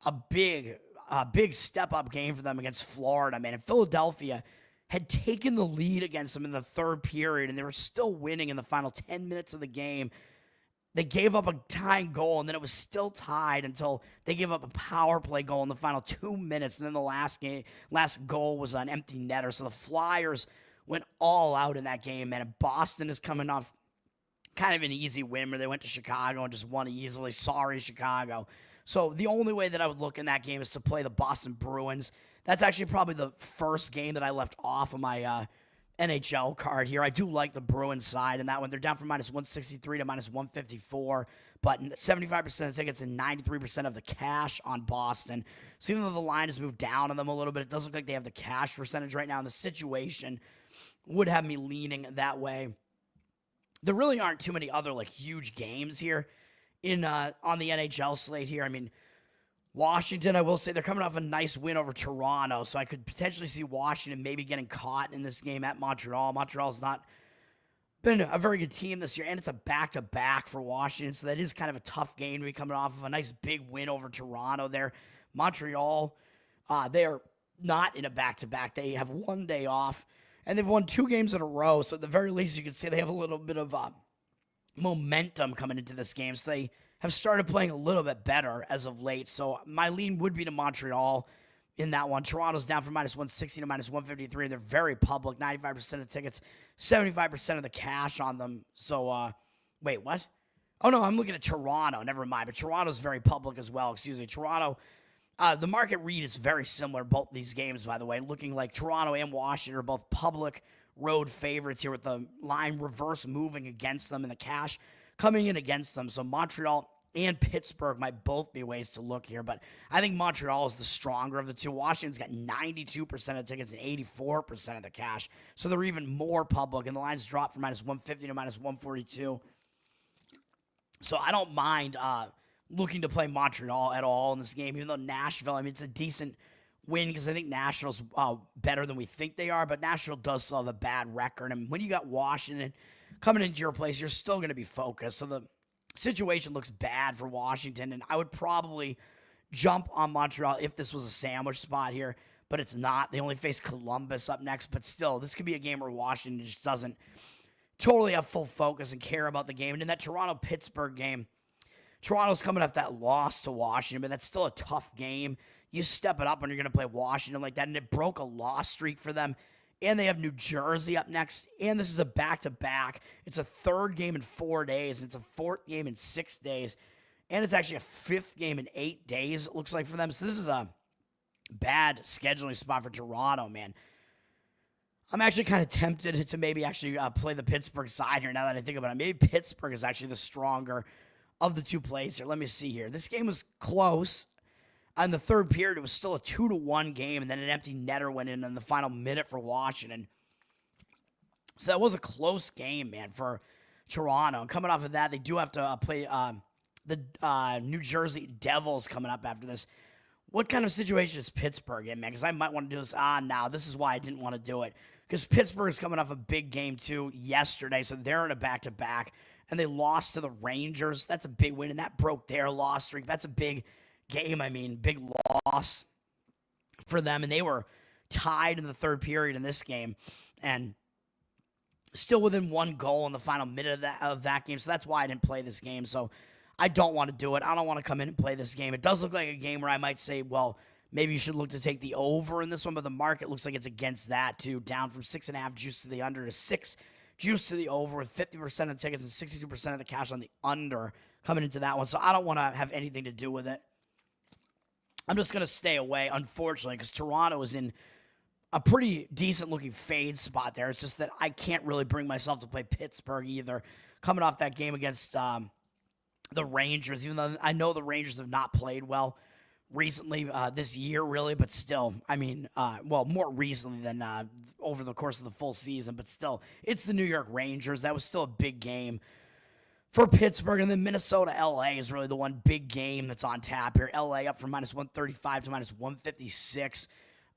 a big step-up game for them against Florida, man. And Philadelphia had taken the lead against them in the third period, and they were still winning in the final 10 minutes of the game. They gave up a tying goal, and then it was still tied until they gave up a power play goal in the final 2 minutes, and then the last goal was an empty netter. So the Flyers went all out in that game, man. And Boston is coming off kind of an easy win where they went to Chicago and just won easily. Sorry, Chicago. So the only way that I would look in that game is to play the Boston Bruins. That's actually probably the first game that I left off of my NHL card here. I do like the Bruins side in that one. They're down from -163 to -154, but 75% of the tickets and 93% of the cash on Boston. So even though the line has moved down on them a little bit, it does look like they have the cash percentage right now, and the situation would have me leaning that way. There really aren't too many other huge games here on the NHL slate here. I mean, Washington, I will say, they're coming off a nice win over Toronto, so I could potentially see Washington maybe getting caught in this game at Montreal. Montreal's not been a very good team this year, and it's a back-to-back for Washington, so that is kind of a tough game to be coming off of a nice big win over Toronto there. Montreal, they're not in a back-to-back. They have one day off, and they've won 2 games in a row, so at the very least, you could say they have a little bit of momentum coming into this game, so they have started playing a little bit better as of late. So my lean would be to Montreal in that one. Toronto's down from -160 to -153. They're very public. 95% of tickets, 75% of the cash on them. So, wait, what? Oh, no, I'm looking at Toronto. Never mind. But Toronto's very public as well. Excuse me. Toronto, the market read is very similar, both these games, by the way. Looking like Toronto and Washington are both public road favorites here with the line reverse moving against them and the cash coming in against them. So Montreal and Pittsburgh might both be ways to look here, but I think Montreal is the stronger of the two. Washington's got 92% of tickets and 84% of the cash, so they're even more public, and the lines dropped from -150 to -142. So I don't mind looking to play Montreal at all in this game, even though Nashville, I mean, it's a decent win because I think Nashville's better than we think they are, but Nashville does still have a bad record, and when you got Washington coming into your place, you're still going to be focused, so the situation looks bad for Washington, and I would probably jump on Montreal if this was a sandwich spot here, but it's not. They only face Columbus up next, but still, this could be a game where Washington just doesn't totally have full focus and care about the game. And in that Toronto-Pittsburgh game, Toronto's coming off that loss to Washington, but that's still a tough game. You step it up when you're going to play Washington like that, and it broke a loss streak for them. And they have New Jersey up next, and this is a back-to-back. It's a third game in 4 days, and it's a fourth game in 6 days, and it's actually a fifth game in 8 days, it looks like, for them. So this is a bad scheduling spot for Toronto, man. I'm actually kind of tempted to maybe actually play the Pittsburgh side here now that I think about it. Maybe Pittsburgh is actually the stronger of the two plays here. Let me see here. This game was close. In the third period, it was still a 2-1 game, and then an empty netter went in the final minute for Washington. So that was a close game, man, for Toronto. And coming off of that, they do have to play the New Jersey Devils coming up after this. What kind of situation is Pittsburgh in, man? Because I might want to do this. Now this is why I didn't want to do it. Because Pittsburgh is coming off a big game, too, yesterday, so they're in a back-to-back, and they lost to the Rangers. That's a big win, and that broke their loss streak. That's a big game, big loss for them, and they were tied in the third period in this game, and still within 1 goal in the final minute of that game, so that's why I didn't play this game, so I don't want to do it. I don't want to come in and play this game. It does look like a game where I might say, well, maybe you should look to take the over in this one, but the market looks like it's against that, too, down from 6.5 juice to the under to 6 juice to the over, with 50% of tickets and 62% of the cash on the under coming into that one, so I don't want to have anything to do with it. I'm just going to stay away, unfortunately, because Toronto is in a pretty decent-looking fade spot there. It's just that I can't really bring myself to play Pittsburgh either, coming off that game against the Rangers, even though I know the Rangers have not played well recently this year, really, but still, more recently than over the course of the full season, but still, it's the New York Rangers. That was still a big game for Pittsburgh, and then Minnesota-LA is really the one big game that's on tap here. LA up from -135 to -156.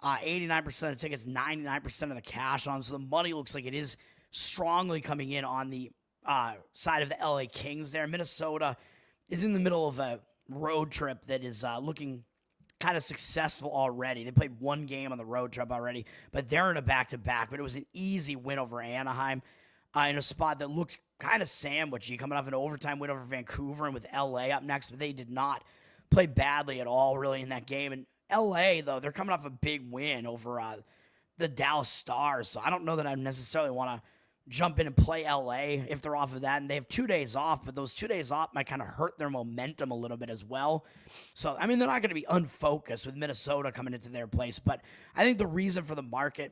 89% of tickets, 99% of the cash on. So the money looks like it is strongly coming in on the side of the LA Kings there. Minnesota is in the middle of a road trip that is looking kind of successful already. They played one game on the road trip already, but they're in a back-to-back. But it was an easy win over Anaheim in a spot that looked kind of sandwichy, coming off an overtime win over Vancouver and with LA up next, but they did not play badly at all really in that game. And LA, though, they're coming off a big win over the Dallas Stars, so I don't know that I necessarily want to jump in and play LA if they're off of that. And they have 2 days off, but those 2 days off might kind of hurt their momentum a little bit as well. So, I mean, they're not going to be unfocused with Minnesota coming into their place. But I think the reason for the market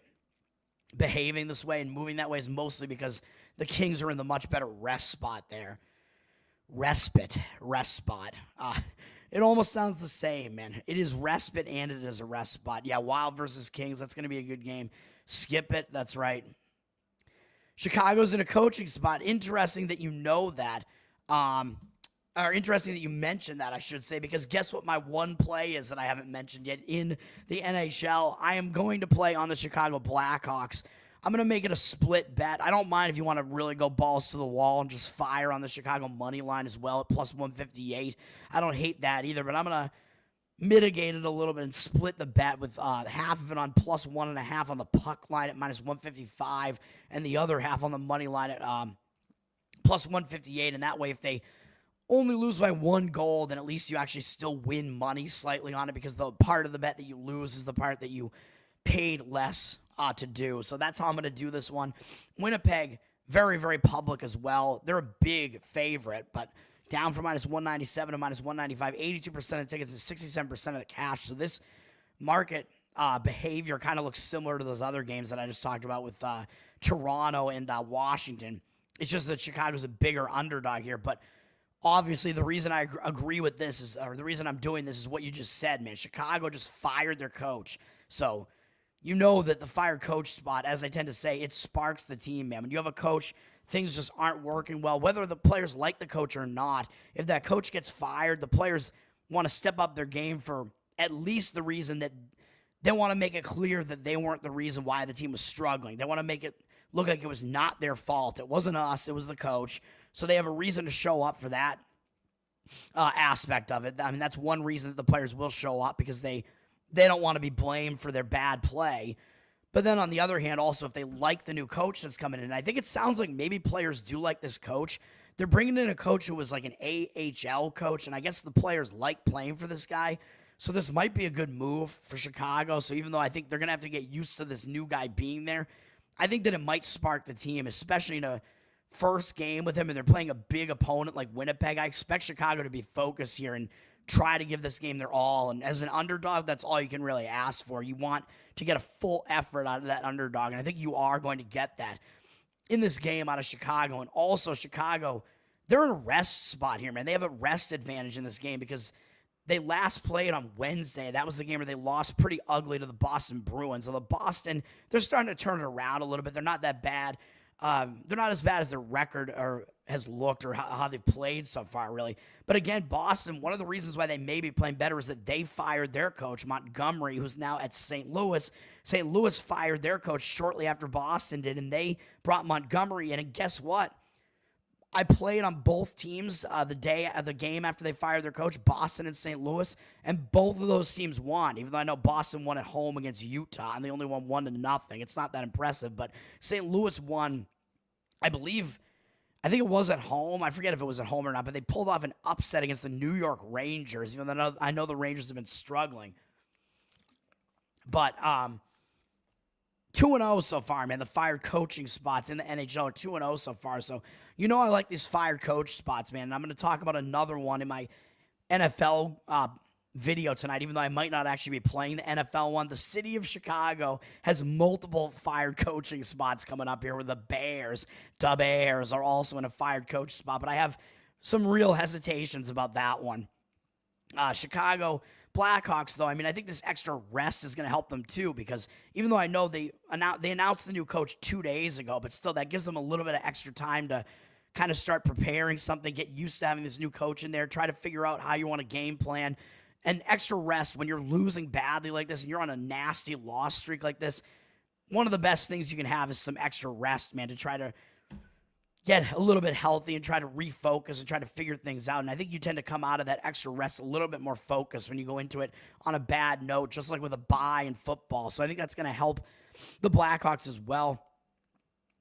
behaving this way and moving that way is mostly because the Kings are in the much better rest spot there. Rest spot. It almost sounds the same, man. It is respite and it is a rest spot. Yeah, Wild versus Kings, that's going to be a good game. Skip it, that's right. Chicago's in a coaching spot. Interesting that you know that. Or interesting that you mentioned that, I should say, because guess what my one play is that I haven't mentioned yet in the NHL? I am going to play on the Chicago Blackhawks. I'm going to make it a split bet. I don't mind if you want to really go balls to the wall and just fire on the Chicago money line as well at plus 158. I don't hate that either, but I'm going to mitigate it a little bit and split the bet with half of it on plus 1.5 on the puck line at minus 155 and the other half on the money line at plus 158. And that way, if they only lose by 1 goal, then at least you actually still win money slightly on it, because the part of the bet that you lose is the part that you paid less to do. So that's how I'm going to do this one. Winnipeg, very, very public as well. They're a big favorite, but down from minus 197 to minus 195, 82% of tickets and 67% of the cash. So this market behavior kind of looks similar to those other games that I just talked about with Toronto and Washington. It's just that Chicago's a bigger underdog here. But obviously the reason I agree with this is, or the reason I'm doing this is what you just said, man. Chicago just fired their coach. So you know that the fired coach spot, as I tend to say, it sparks the team, man. When you have a coach, things just aren't working well, whether the players like the coach or not. If that coach gets fired, the players want to step up their game for at least the reason that they want to make it clear that they weren't the reason why the team was struggling. They want to make it look like it was not their fault. It wasn't us. It was the coach. So they have a reason to show up for that aspect of it. I mean, that's one reason that the players will show up, because they don't want to be blamed for their bad play. But then on the other hand, also, if they like the new coach that's coming in, I think it sounds like maybe players do like this coach. They're bringing in a coach who was like an AHL coach, and I guess the players like playing for this guy. So this might be a good move for Chicago. So even though I think they're going to have to get used to this new guy being there, I think that it might spark the team, especially in a first game with him, and they're playing a big opponent like Winnipeg. I expect Chicago to be focused here and try to give this game their all. And as an underdog, that's all you can really ask for. You want to get a full effort out of that underdog, and I think you are going to get that in this game out of Chicago. And also Chicago, they're in a rest spot here, man. They have a rest advantage in this game because they last played on Wednesday. That was the game where they lost pretty ugly to the Boston Bruins. So the Boston, they're starting to turn it around a little bit. They're not that bad. They're not as bad as their record has looked or how they've played so far, really. But again, Boston, one of the reasons why they may be playing better is that they fired their coach, Montgomery, who's now at St. Louis. St. Louis fired their coach shortly after Boston did, and they brought Montgomery in. And guess what? I played on both teams the day of the game after they fired their coach, Boston and St. Louis, and both of those teams won, even though I know Boston won at home against Utah, and they only won 1-0. It's not that impressive, but St. Louis won, I think it was at home. I forget if it was at home or not, but they pulled off an upset against the New York Rangers, even though I know the Rangers have been struggling. But 2-0 so far, man. The fired coaching spots in the NHL are 2-0 so far. So, you know I like these fired coach spots, man. And I'm going to talk about another one in my NFL video tonight, even though I might not actually be playing the NFL one. The city of Chicago has multiple fired coaching spots coming up here, where the Bears are also in a fired coach spot. But I have some real hesitations about that one. Chicago Blackhawks, though, I mean, I think this extra rest is going to help them too, because even though I know they announced the new coach 2 days ago, but still that gives them a little bit of extra time to kind of start preparing something, get used to having this new coach in there, try to figure out how you want to game plan. And extra rest when you're losing badly like this and you're on a nasty loss streak like this, one of the best things you can have is some extra rest, man, to try to get a little bit healthy and try to refocus and try to figure things out. And I think you tend to come out of that extra rest a little bit more focused when you go into it on a bad note, just like with a bye in football. So I think that's going to help the Blackhawks as well.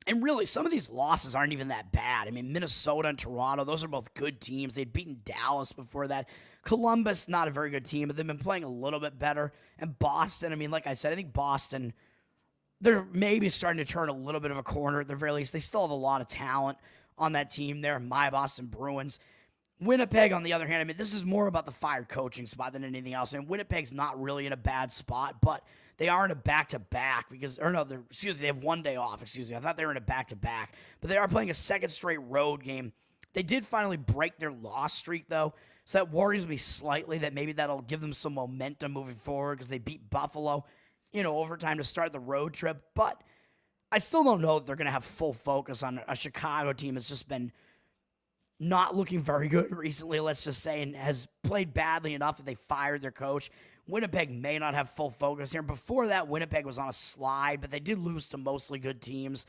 And really, some of these losses aren't even that bad. I mean, Minnesota and Toronto, those are both good teams. They'd beaten Dallas before that. Columbus, not a very good team, but they've been playing a little bit better. And Boston, I mean, like I said, I think Boston, they're maybe starting to turn a little bit of a corner at the very least. They still have a lot of talent on that team there, my Boston Bruins. Winnipeg, on the other hand, I mean, this is more about the fired coaching spot than anything else. And Winnipeg's not really in a bad spot, but they are in a back-to-back because, or no, they have 1 day off, I thought they were in a back-to-back. But they are playing a second straight road game. They did finally break their loss streak, though, so that worries me slightly that maybe that'll give them some momentum moving forward because they beat Buffalo in overtime to start the road trip. But I still don't know that they're going to have full focus on a Chicago team that's just been not looking very good recently, let's just say, and has played badly enough that they fired their coach. Winnipeg may not have full focus here. Before that, Winnipeg was on a slide, but they did lose to mostly good teams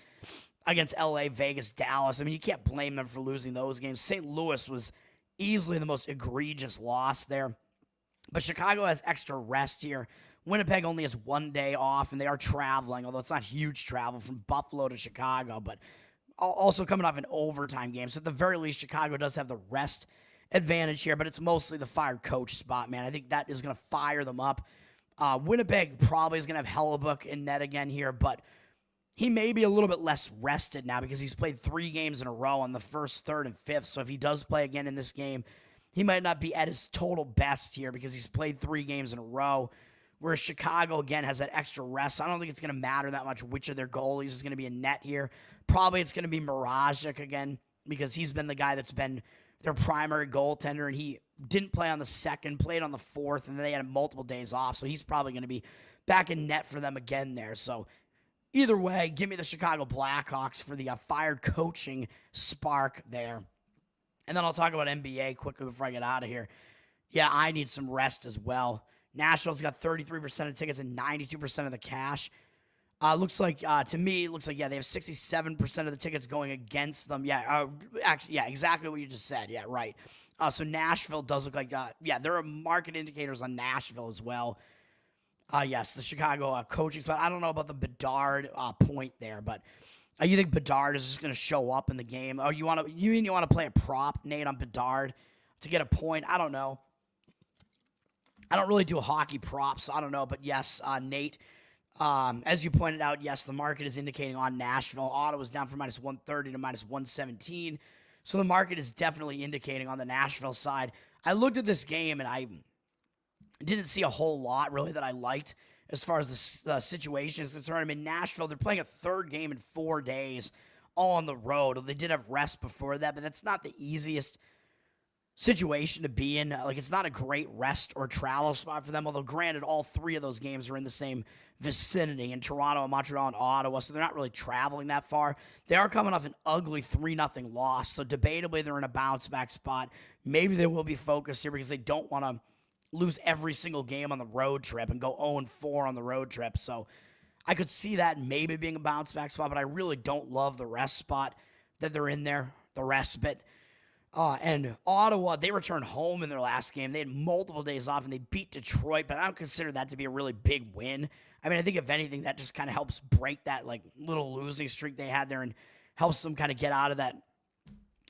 against LA, Vegas, Dallas. I mean, you can't blame them for losing those games. St. Louis was easily the most egregious loss there. But Chicago has extra rest here. Winnipeg only has 1 day off, and they are traveling, although it's not huge travel from Buffalo to Chicago, but also coming off an overtime game. So at the very least, Chicago does have the rest advantage here, but it's mostly the fired coach spot, man. I think that is going to fire them up. Winnipeg probably is going to have Hellebuck in net again here, but he may be a little bit less rested now because he's played 3 games in a row on the first, third, and fifth. So if he does play again in this game, he might not be at his total best here because he's played 3 games in a row. Whereas Chicago, again, has that extra rest. I don't think it's going to matter that much which of their goalies is going to be in net here. Probably it's going to be Mrazek again because he's been the guy that's been their primary goaltender, and he didn't play on the second, played on the fourth, and then they had multiple days off, so he's probably going to be back in net for them again there. So either way, give me the Chicago Blackhawks for the fired coaching spark there. And then I'll talk about NBA quickly before I get out of here. Yeah, I need some rest as well. Nashville's got 33% of tickets and 92% of the cash. Looks like, to me, it looks like, yeah, they have 67% of the tickets going against them. Yeah, actually, yeah, exactly what you just said. Yeah, right. So Nashville does look like, yeah, there are market indicators on Nashville as well. Yes, the Chicago coaching spot. I don't know about the Bedard point there, but you think Bedard is just going to show up in the game? Oh, you mean you want to play a prop, Nate, on Bedard to get a point? I don't know. I don't really do hockey props, so I don't know. But yes, Nate, as you pointed out, yes, the market is indicating on Nashville. Ottawa's down from minus 130 to minus 117. So the market is definitely indicating on the Nashville side. I looked at this game, and I didn't see a whole lot, really, that I liked as far as the situation is concerned. I mean, Nashville, they're playing a third game in 4 days, all on the road. They did have rest before that, but that's not the easiest situation to be in. Like, it's not a great rest or travel spot for them, although granted, all 3 of those games are in the same vicinity in Toronto, Montreal, and Ottawa, so they're not really traveling that far. They are coming off an ugly 3-0 loss, so debatably they're in a bounce-back spot. Maybe they will be focused here because they don't want to lose every single game on the road trip and go 0-4 on the road trip, so I could see that maybe being a bounce-back spot, but I really don't love the rest spot that they're in there, the respite. And Ottawa, they returned home in their last game. They had multiple days off, and they beat Detroit, but I don't consider that to be a really big win. I mean, I think if anything, that just kind of helps break that, like, little losing streak they had there and helps them kind of get out of that,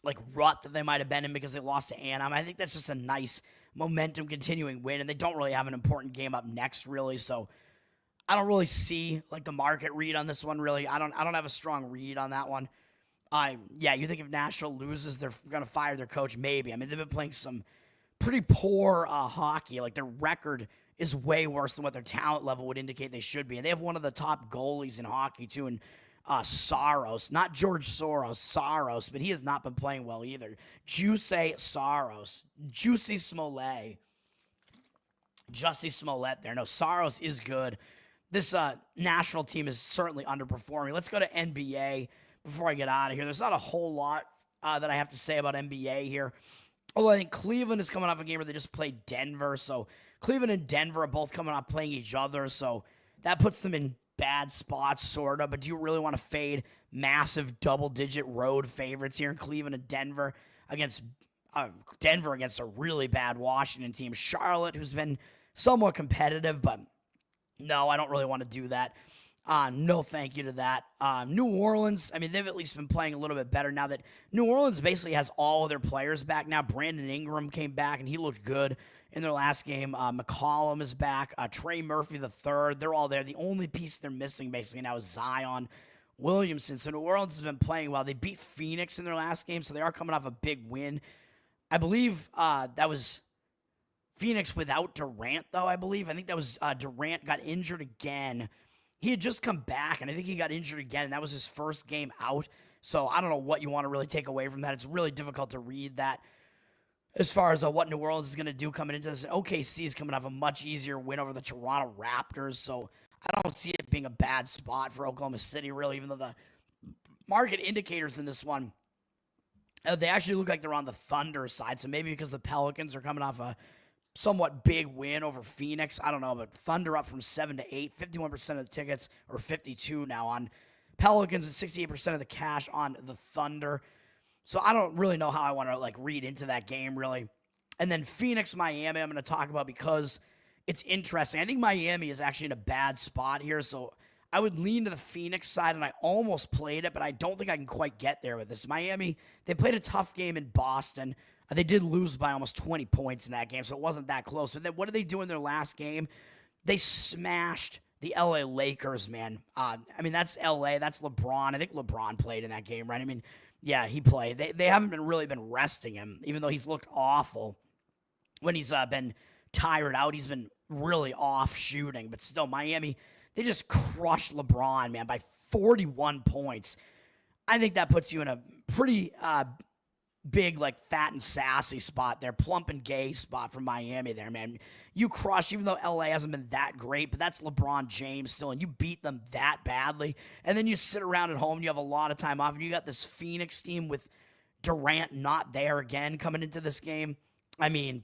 like, rut that they might have been in because they lost to Anaheim. I think that's just a nice momentum continuing win, and they don't really have an important game up next, really, so I don't really see, like, the market read on this one, really. I don't have a strong read on that one. Yeah, you think if Nashville loses, they're going to fire their coach? Maybe. I mean, they've been playing some pretty poor hockey. Like, their record is way worse than what their talent level would indicate they should be. And they have one of the top goalies in hockey, too, in Saros. Not George Soros, Saros, but he has not been playing well either. Juicy Saros. Juicy Smollett. Jussie Smollett there. No, Saros is good. This Nashville team is certainly underperforming. Let's go to NBA before I get out of here. There's not a whole lot that I have to say about NBA here. Although I think Cleveland is coming off a game where they just played Denver. So Cleveland and Denver are both coming off playing each other. So that puts them in bad spots, sort of, but do you really want to fade massive double-digit road favorites here in Cleveland and Denver against a really bad Washington team? Charlotte, who's been somewhat competitive, but no, I don't really want to do that. No thank you to that. New Orleans, I mean, they've at least been playing a little bit better now that New Orleans basically has all of their players back now. Brandon Ingram came back, and he looked good in their last game. McCollum is back. Trey Murphy III, they're all there. The only piece they're missing basically now is Zion Williamson. So New Orleans has been playing well. They beat Phoenix in their last game, so they are coming off a big win. I believe that was Phoenix without Durant, though, I believe. I think that was Durant got injured again. He had just come back, and I think he got injured again, and that was his first game out. So I don't know what you want to really take away from that. It's really difficult to read that as far as what New Orleans is going to do coming into this. OKC is coming off a much easier win over the Toronto Raptors, so I don't see it being a bad spot for Oklahoma City, really, even though the market indicators in this one, they actually look like they're on the Thunder side, so maybe because the Pelicans are coming off a somewhat big win over Phoenix. I don't know, but Thunder up from 7 to 8, 51% of the tickets, or 52 now on Pelicans, and 68% of the cash on the Thunder. So I don't really know how I want to read into that game, really. And then Phoenix, Miami, I'm going to talk about because it's interesting. I think Miami is actually in a bad spot here, so I would lean to the Phoenix side, and I almost played it, but I don't think I can quite get there with this. Miami, they played a tough game in Boston. They did lose by almost 20 points in that game, so it wasn't that close. But then what did they do in their last game? They smashed the LA Lakers, man. I mean, that's LA. That's LeBron. I think LeBron played in that game, right? I mean, yeah, he played. They haven't really been resting him, even though he's looked awful. When he's been tired out, he's been really off shooting. But still, Miami, they just crushed LeBron, man, by 41 points. I think that puts you in a pretty big, fat and sassy spot there, plump and gay spot from Miami there, man. You crush, even though LA hasn't been that great, but that's LeBron James still, and you beat them that badly, and then you sit around at home, and you have a lot of time off, and you got this Phoenix team with Durant not there again coming into this game. I mean,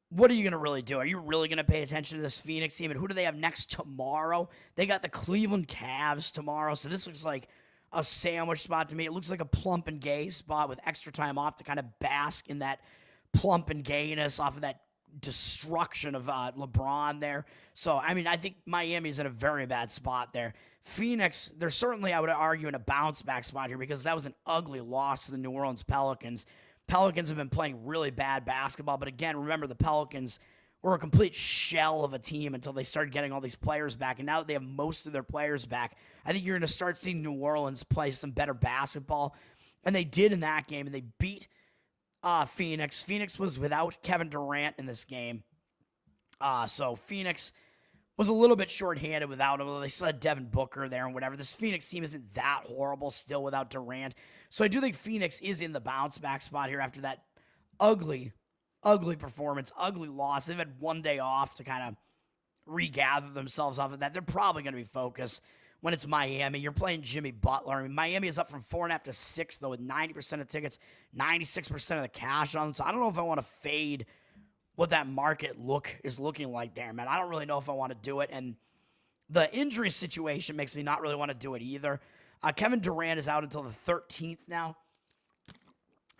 what are you going to really do? Are you really going to pay attention to this Phoenix team? And who do they have next tomorrow? They got the Cleveland Cavs tomorrow, so this looks like a sandwich spot to me. It looks like a plump and gay spot with extra time off to kind of bask in that plump and gayness off of that destruction of LeBron there. So, I mean, I think Miami's in a very bad spot there. Phoenix, they're certainly, I would argue, in a bounce-back spot here because that was an ugly loss to the New Orleans Pelicans. Pelicans have been playing really bad basketball, but again, remember the Pelicans were a complete shell of a team until they started getting all these players back. And now that they have most of their players back, I think you're going to start seeing New Orleans play some better basketball. And they did in that game, and they beat Phoenix. Phoenix was without Kevin Durant in this game. So Phoenix was a little bit shorthanded without him. They still had Devin Booker there and whatever. This Phoenix team isn't that horrible still without Durant. So I do think Phoenix is in the bounce-back spot here after that ugly performance, ugly loss. They've had one day off to kind of regather themselves off of that. They're probably going to be focused when it's Miami. You're playing Jimmy Butler. I mean, Miami is up from 4.5 to 6, though, with 90% of tickets, 96% of the cash on them. So I don't know if I want to fade what that market is looking like there, man. I don't really know if I want to do it. And the injury situation makes me not really want to do it either. Kevin Durant is out until the 13th now.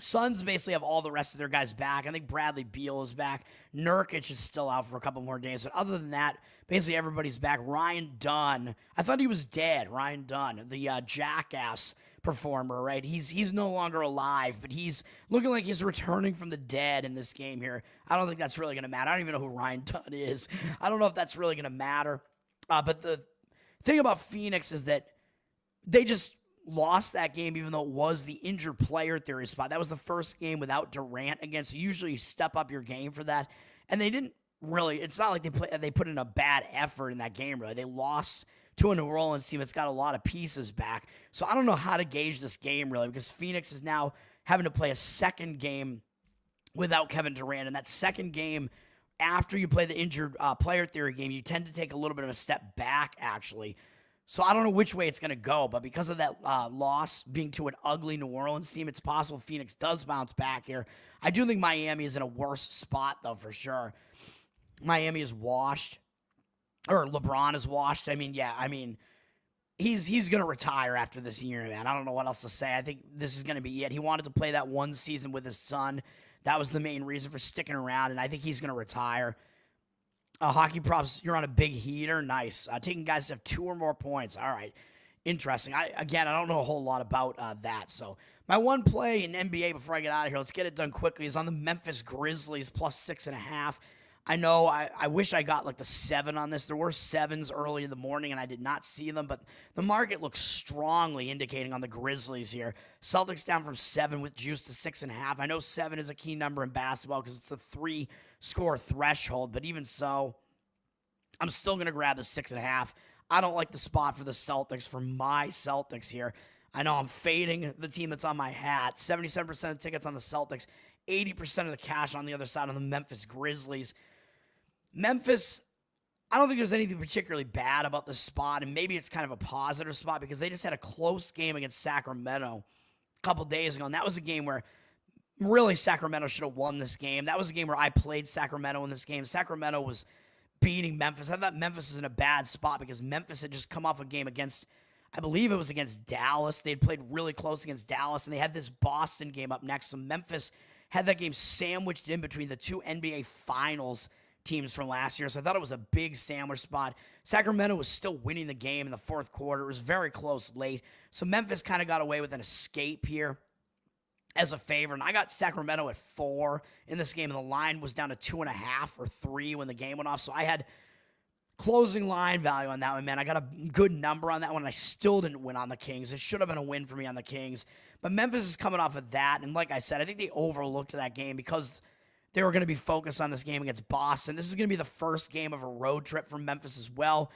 Suns basically have all the rest of their guys back. I think Bradley Beal is back. Nurkic is still out for a couple more days. But other than that, basically everybody's back. Ryan Dunn. I thought he was dead. Ryan Dunn, the Jackass performer, right? He's no longer alive, but he's looking like he's returning from the dead in this game here. I don't think that's really going to matter. I don't even know who Ryan Dunn is. I don't know if that's really going to matter. But the thing about Phoenix is that they just lost that game, even though it was the injured player theory spot. That was the first game without Durant again, so usually you step up your game for that. And they didn't really, it's not like they put in a bad effort in that game, really. They lost to a New Orleans team that's got a lot of pieces back. So I don't know how to gauge this game, really, because Phoenix is now having to play a second game without Kevin Durant. And that second game, after you play the injured player theory game, you tend to take a little bit of a step back, actually. So I don't know which way it's going to go, but because of that loss being to an ugly New Orleans team, it's possible Phoenix does bounce back here. I do think Miami is in a worse spot, though, for sure. Miami is washed. or LeBron is washed. I mean, yeah, I mean, he's going to retire after this year, man. I don't know what else to say. I think this is going to be it. He wanted to play that one season with his son. That was the main reason for sticking around, and I think he's going to retire. Hockey props, you're on a big heater. Nice. Taking guys to have 2 or more points. All right. Interesting. I don't know a whole lot about that. So my one play in NBA before I get out of here, let's get it done quickly, is on the Memphis Grizzlies plus 6.5. I know I wish I got like the 7 on this. There were 7s early in the morning, and I did not see them, but the market looks strongly indicating on the Grizzlies here. Celtics down from 7 with juice to 6.5. I know 7 is a key number in basketball because it's the 3-score threshold, but even so, I'm still going to grab the 6.5. I don't like the spot for the Celtics, for my Celtics here. I know I'm fading the team that's on my hat. 77% of tickets on the Celtics, 80% of the cash on the other side on the Memphis Grizzlies. Memphis, I don't think there's anything particularly bad about this spot, and maybe it's kind of a positive spot because they just had a close game against Sacramento a couple days ago, and that was a game where really Sacramento should have won this game. That was a game where I played Sacramento in this game. Sacramento was beating Memphis. I thought Memphis was in a bad spot because Memphis had just come off a game against, I believe it was against Dallas. They had played really close against Dallas, and they had this Boston game up next, so Memphis had that game sandwiched in between the 2 NBA Finals teams from last year, so I thought it was a big sandwich spot. Sacramento was still winning the game in the fourth quarter. It was very close late, so Memphis kind of got away with an escape here as a favorite, and I got Sacramento at 4 in this game, and the line was down to 2.5 or 3 when the game went off, so I had closing line value on that one, man. I got a good number on that one, and I still didn't win on the Kings. It should have been a win for me on the Kings, but Memphis is coming off of that, and like I said, I think they overlooked that game because they were going to be focused on this game against Boston. This is going to be the first game of a road trip for Memphis as well.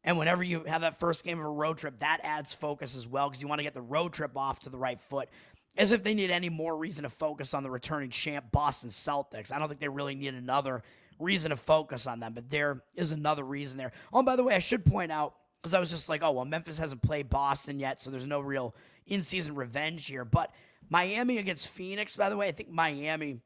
And whenever you have that first game of a road trip, that adds focus as well because you want to get the road trip off to the right foot. As if they need any more reason to focus on the returning champ Boston Celtics. I don't think they really need another reason to focus on them, but there is another reason there. Oh, and by the way, I should point out, because I was just like, oh, well, Memphis hasn't played Boston yet, so there's no real in-season revenge here. But Miami against Phoenix, by the way, I think Miami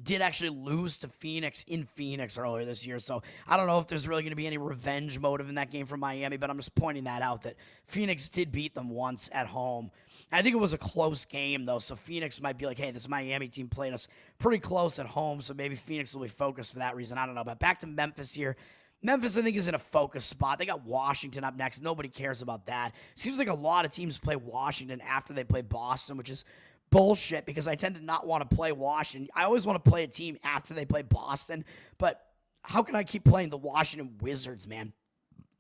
did actually lose to Phoenix in Phoenix earlier this year. So I don't know if there's really going to be any revenge motive in that game for Miami, but I'm just pointing that out that Phoenix did beat them once at home. I think it was a close game, though, so Phoenix might be like, hey, this Miami team played us pretty close at home, so maybe Phoenix will be focused for that reason. I don't know. But back to Memphis here. Memphis, I think, is in a focus spot. They got Washington up next. Nobody cares about that. Seems like a lot of teams play Washington after they play Boston, which is bullshit because I tend to not want to play Washington. I always want to play a team after they play Boston, but how can I keep playing the Washington Wizards, man?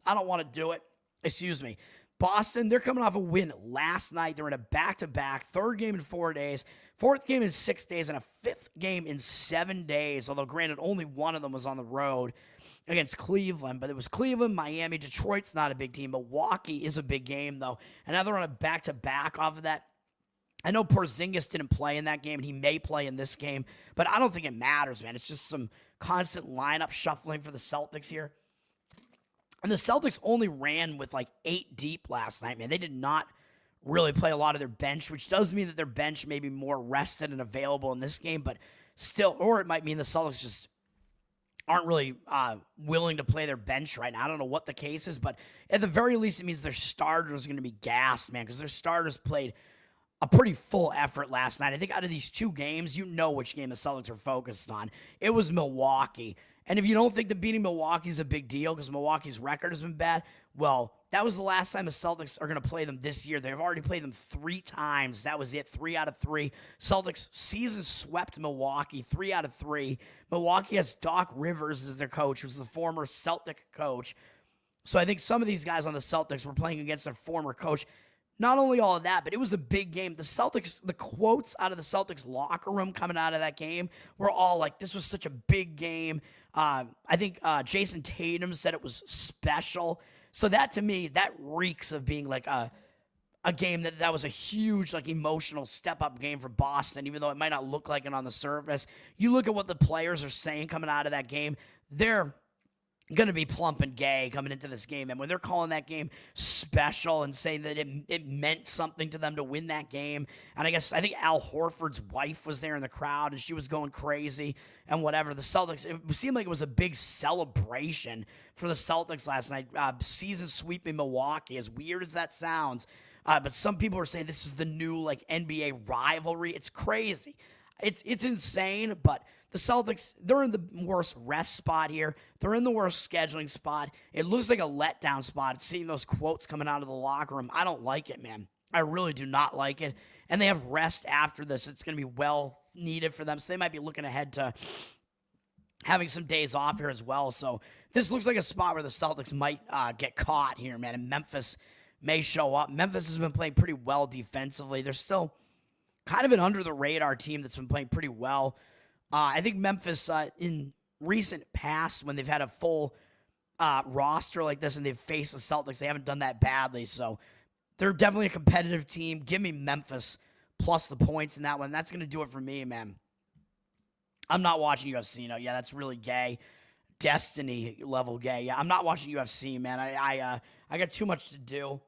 I don't want to do it. Excuse me. Boston, they're coming off a win last night. They're in a back-to-back, 3rd game in 4 days, 4th game in 6 days, and a 5th game in 7 days, although granted only one of them was on the road against Cleveland, but it was Cleveland, Miami. Detroit's not a big team. Milwaukee is a big game, though, and now they're on a back-to-back off of that. I know Porzingis didn't play in that game, and he may play in this game, but I don't think it matters, man. It's just some constant lineup shuffling for the Celtics here. And the Celtics only ran with like 8 deep last night, man. They did not really play a lot of their bench, which does mean that their bench may be more rested and available in this game, but still, or it might mean the Celtics just aren't really willing to play their bench right now. I don't know what the case is, but at the very least, it means their starters are going to be gassed, man, because their starters played a pretty full effort last night. I think out of these 2 games, you know which game the Celtics are focused on. It was Milwaukee. And if you don't think that beating Milwaukee is a big deal because Milwaukee's record has been bad, well, that was the last time the Celtics are going to play them this year. They've already played them 3 times. That was it, 3 out of 3. Celtics season swept Milwaukee, 3 out of 3. Milwaukee has Doc Rivers as their coach, who's the former Celtic coach. So I think some of these guys on the Celtics were playing against their former coach. Not only all of that, but it was a big game. The Celtics, the quotes out of the Celtics locker room coming out of that game were all like, this was such a big game. I think Jason Tatum said it was special. So that, to me, that reeks of being like a game that was a huge, like, emotional step-up game for Boston, even though it might not look like it on the surface. You look at what the players are saying coming out of that game, they're going to be plump and gay coming into this game. And when they're calling that game special and saying that it meant something to them to win that game, and I think Al Horford's wife was there in the crowd and she was going crazy and whatever. The Celtics, it seemed like it was a big celebration for the Celtics last night. Season sweeping Milwaukee, as weird as that sounds. But some people are saying this is the new like NBA rivalry. It's crazy. It's insane, but the Celtics, they're in the worst rest spot here. They're in the worst scheduling spot. It looks like a letdown spot, seeing those quotes coming out of the locker room. I don't like it, man. I really do not like it. And they have rest after this. It's going to be well needed for them. So they might be looking ahead to having some days off here as well. So this looks like a spot where the Celtics might get caught here, man. And Memphis may show up. Memphis has been playing pretty well defensively. They're still kind of an under-the-radar team that's been playing pretty well. I think Memphis, in recent past, when they've had a full roster like this and they've faced the Celtics, they haven't done that badly. So they're definitely a competitive team. Give me Memphis plus the points in that one. That's going to do it for me, man. I'm not watching UFC. No, yeah, that's really gay. Destiny level gay. Yeah, I'm not watching UFC, man. I got too much to do.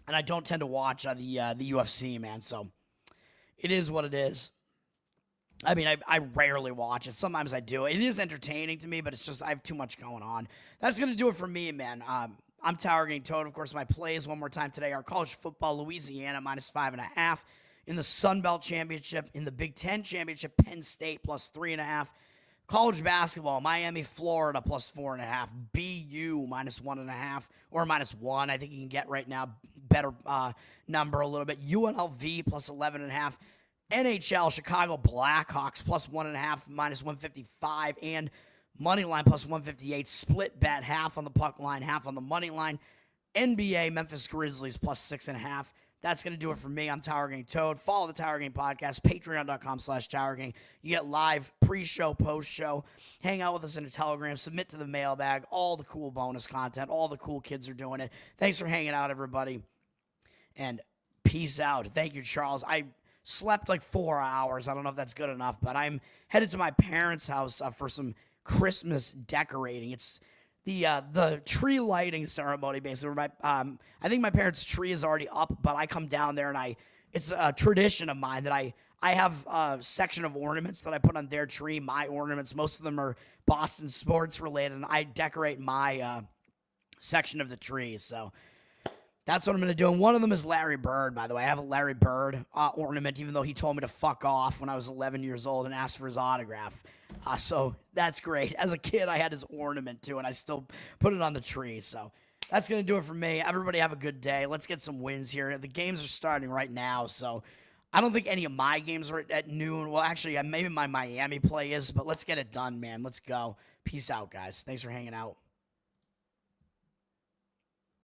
And I don't tend to watch the UFC, man. So it is what it is. I mean, I rarely watch it. Sometimes I do. It is entertaining to me, but it's just I have too much going on. That's going to do it for me, man. I'm Tower Gang Toad. Of course, my plays one more time today are college football, Louisiana, -5.5. In the Sun Belt Championship, in the Big Ten Championship, Penn State, +3.5. College basketball, Miami, Florida, +4.5. BU, -1.5 or -1. I think you can get right now better number a little bit. UNLV, +11.5. NHL, Chicago Blackhawks, +1.5, -155. And money line, +158. Split bet, half on the puck line, half on the money line. NBA, Memphis Grizzlies, +6.5. That's going to do it for me. I'm Tower Gang Toad. Follow the Tower Gang Podcast, patreon.com/Tower Gang. You get live pre-show, post-show. Hang out with us in a Telegram. Submit to the mailbag. All the cool bonus content. All the cool kids are doing it. Thanks for hanging out, everybody. And peace out. Thank you, Charles. I slept like 4 hours. I don't know if that's good enough, but I'm headed to my parents' house for some Christmas decorating. It's the tree lighting ceremony, basically. I think my parents' tree is already up, but I come down there and it's a tradition of mine that I have a section of ornaments that I put on their tree, my ornaments. Most of them are Boston sports related, and I decorate my section of the tree. So that's what I'm going to do. And one of them is Larry Bird, by the way. I have a Larry Bird ornament, even though he told me to fuck off when I was 11 years old and asked for his autograph. So that's great. As a kid, I had his ornament, too, and I still put it on the tree. So that's going to do it for me. Everybody have a good day. Let's get some wins here. The games are starting right now, so I don't think any of my games are at noon. Well, actually, maybe my Miami play is, but let's get it done, man. Let's go. Peace out, guys. Thanks for hanging out.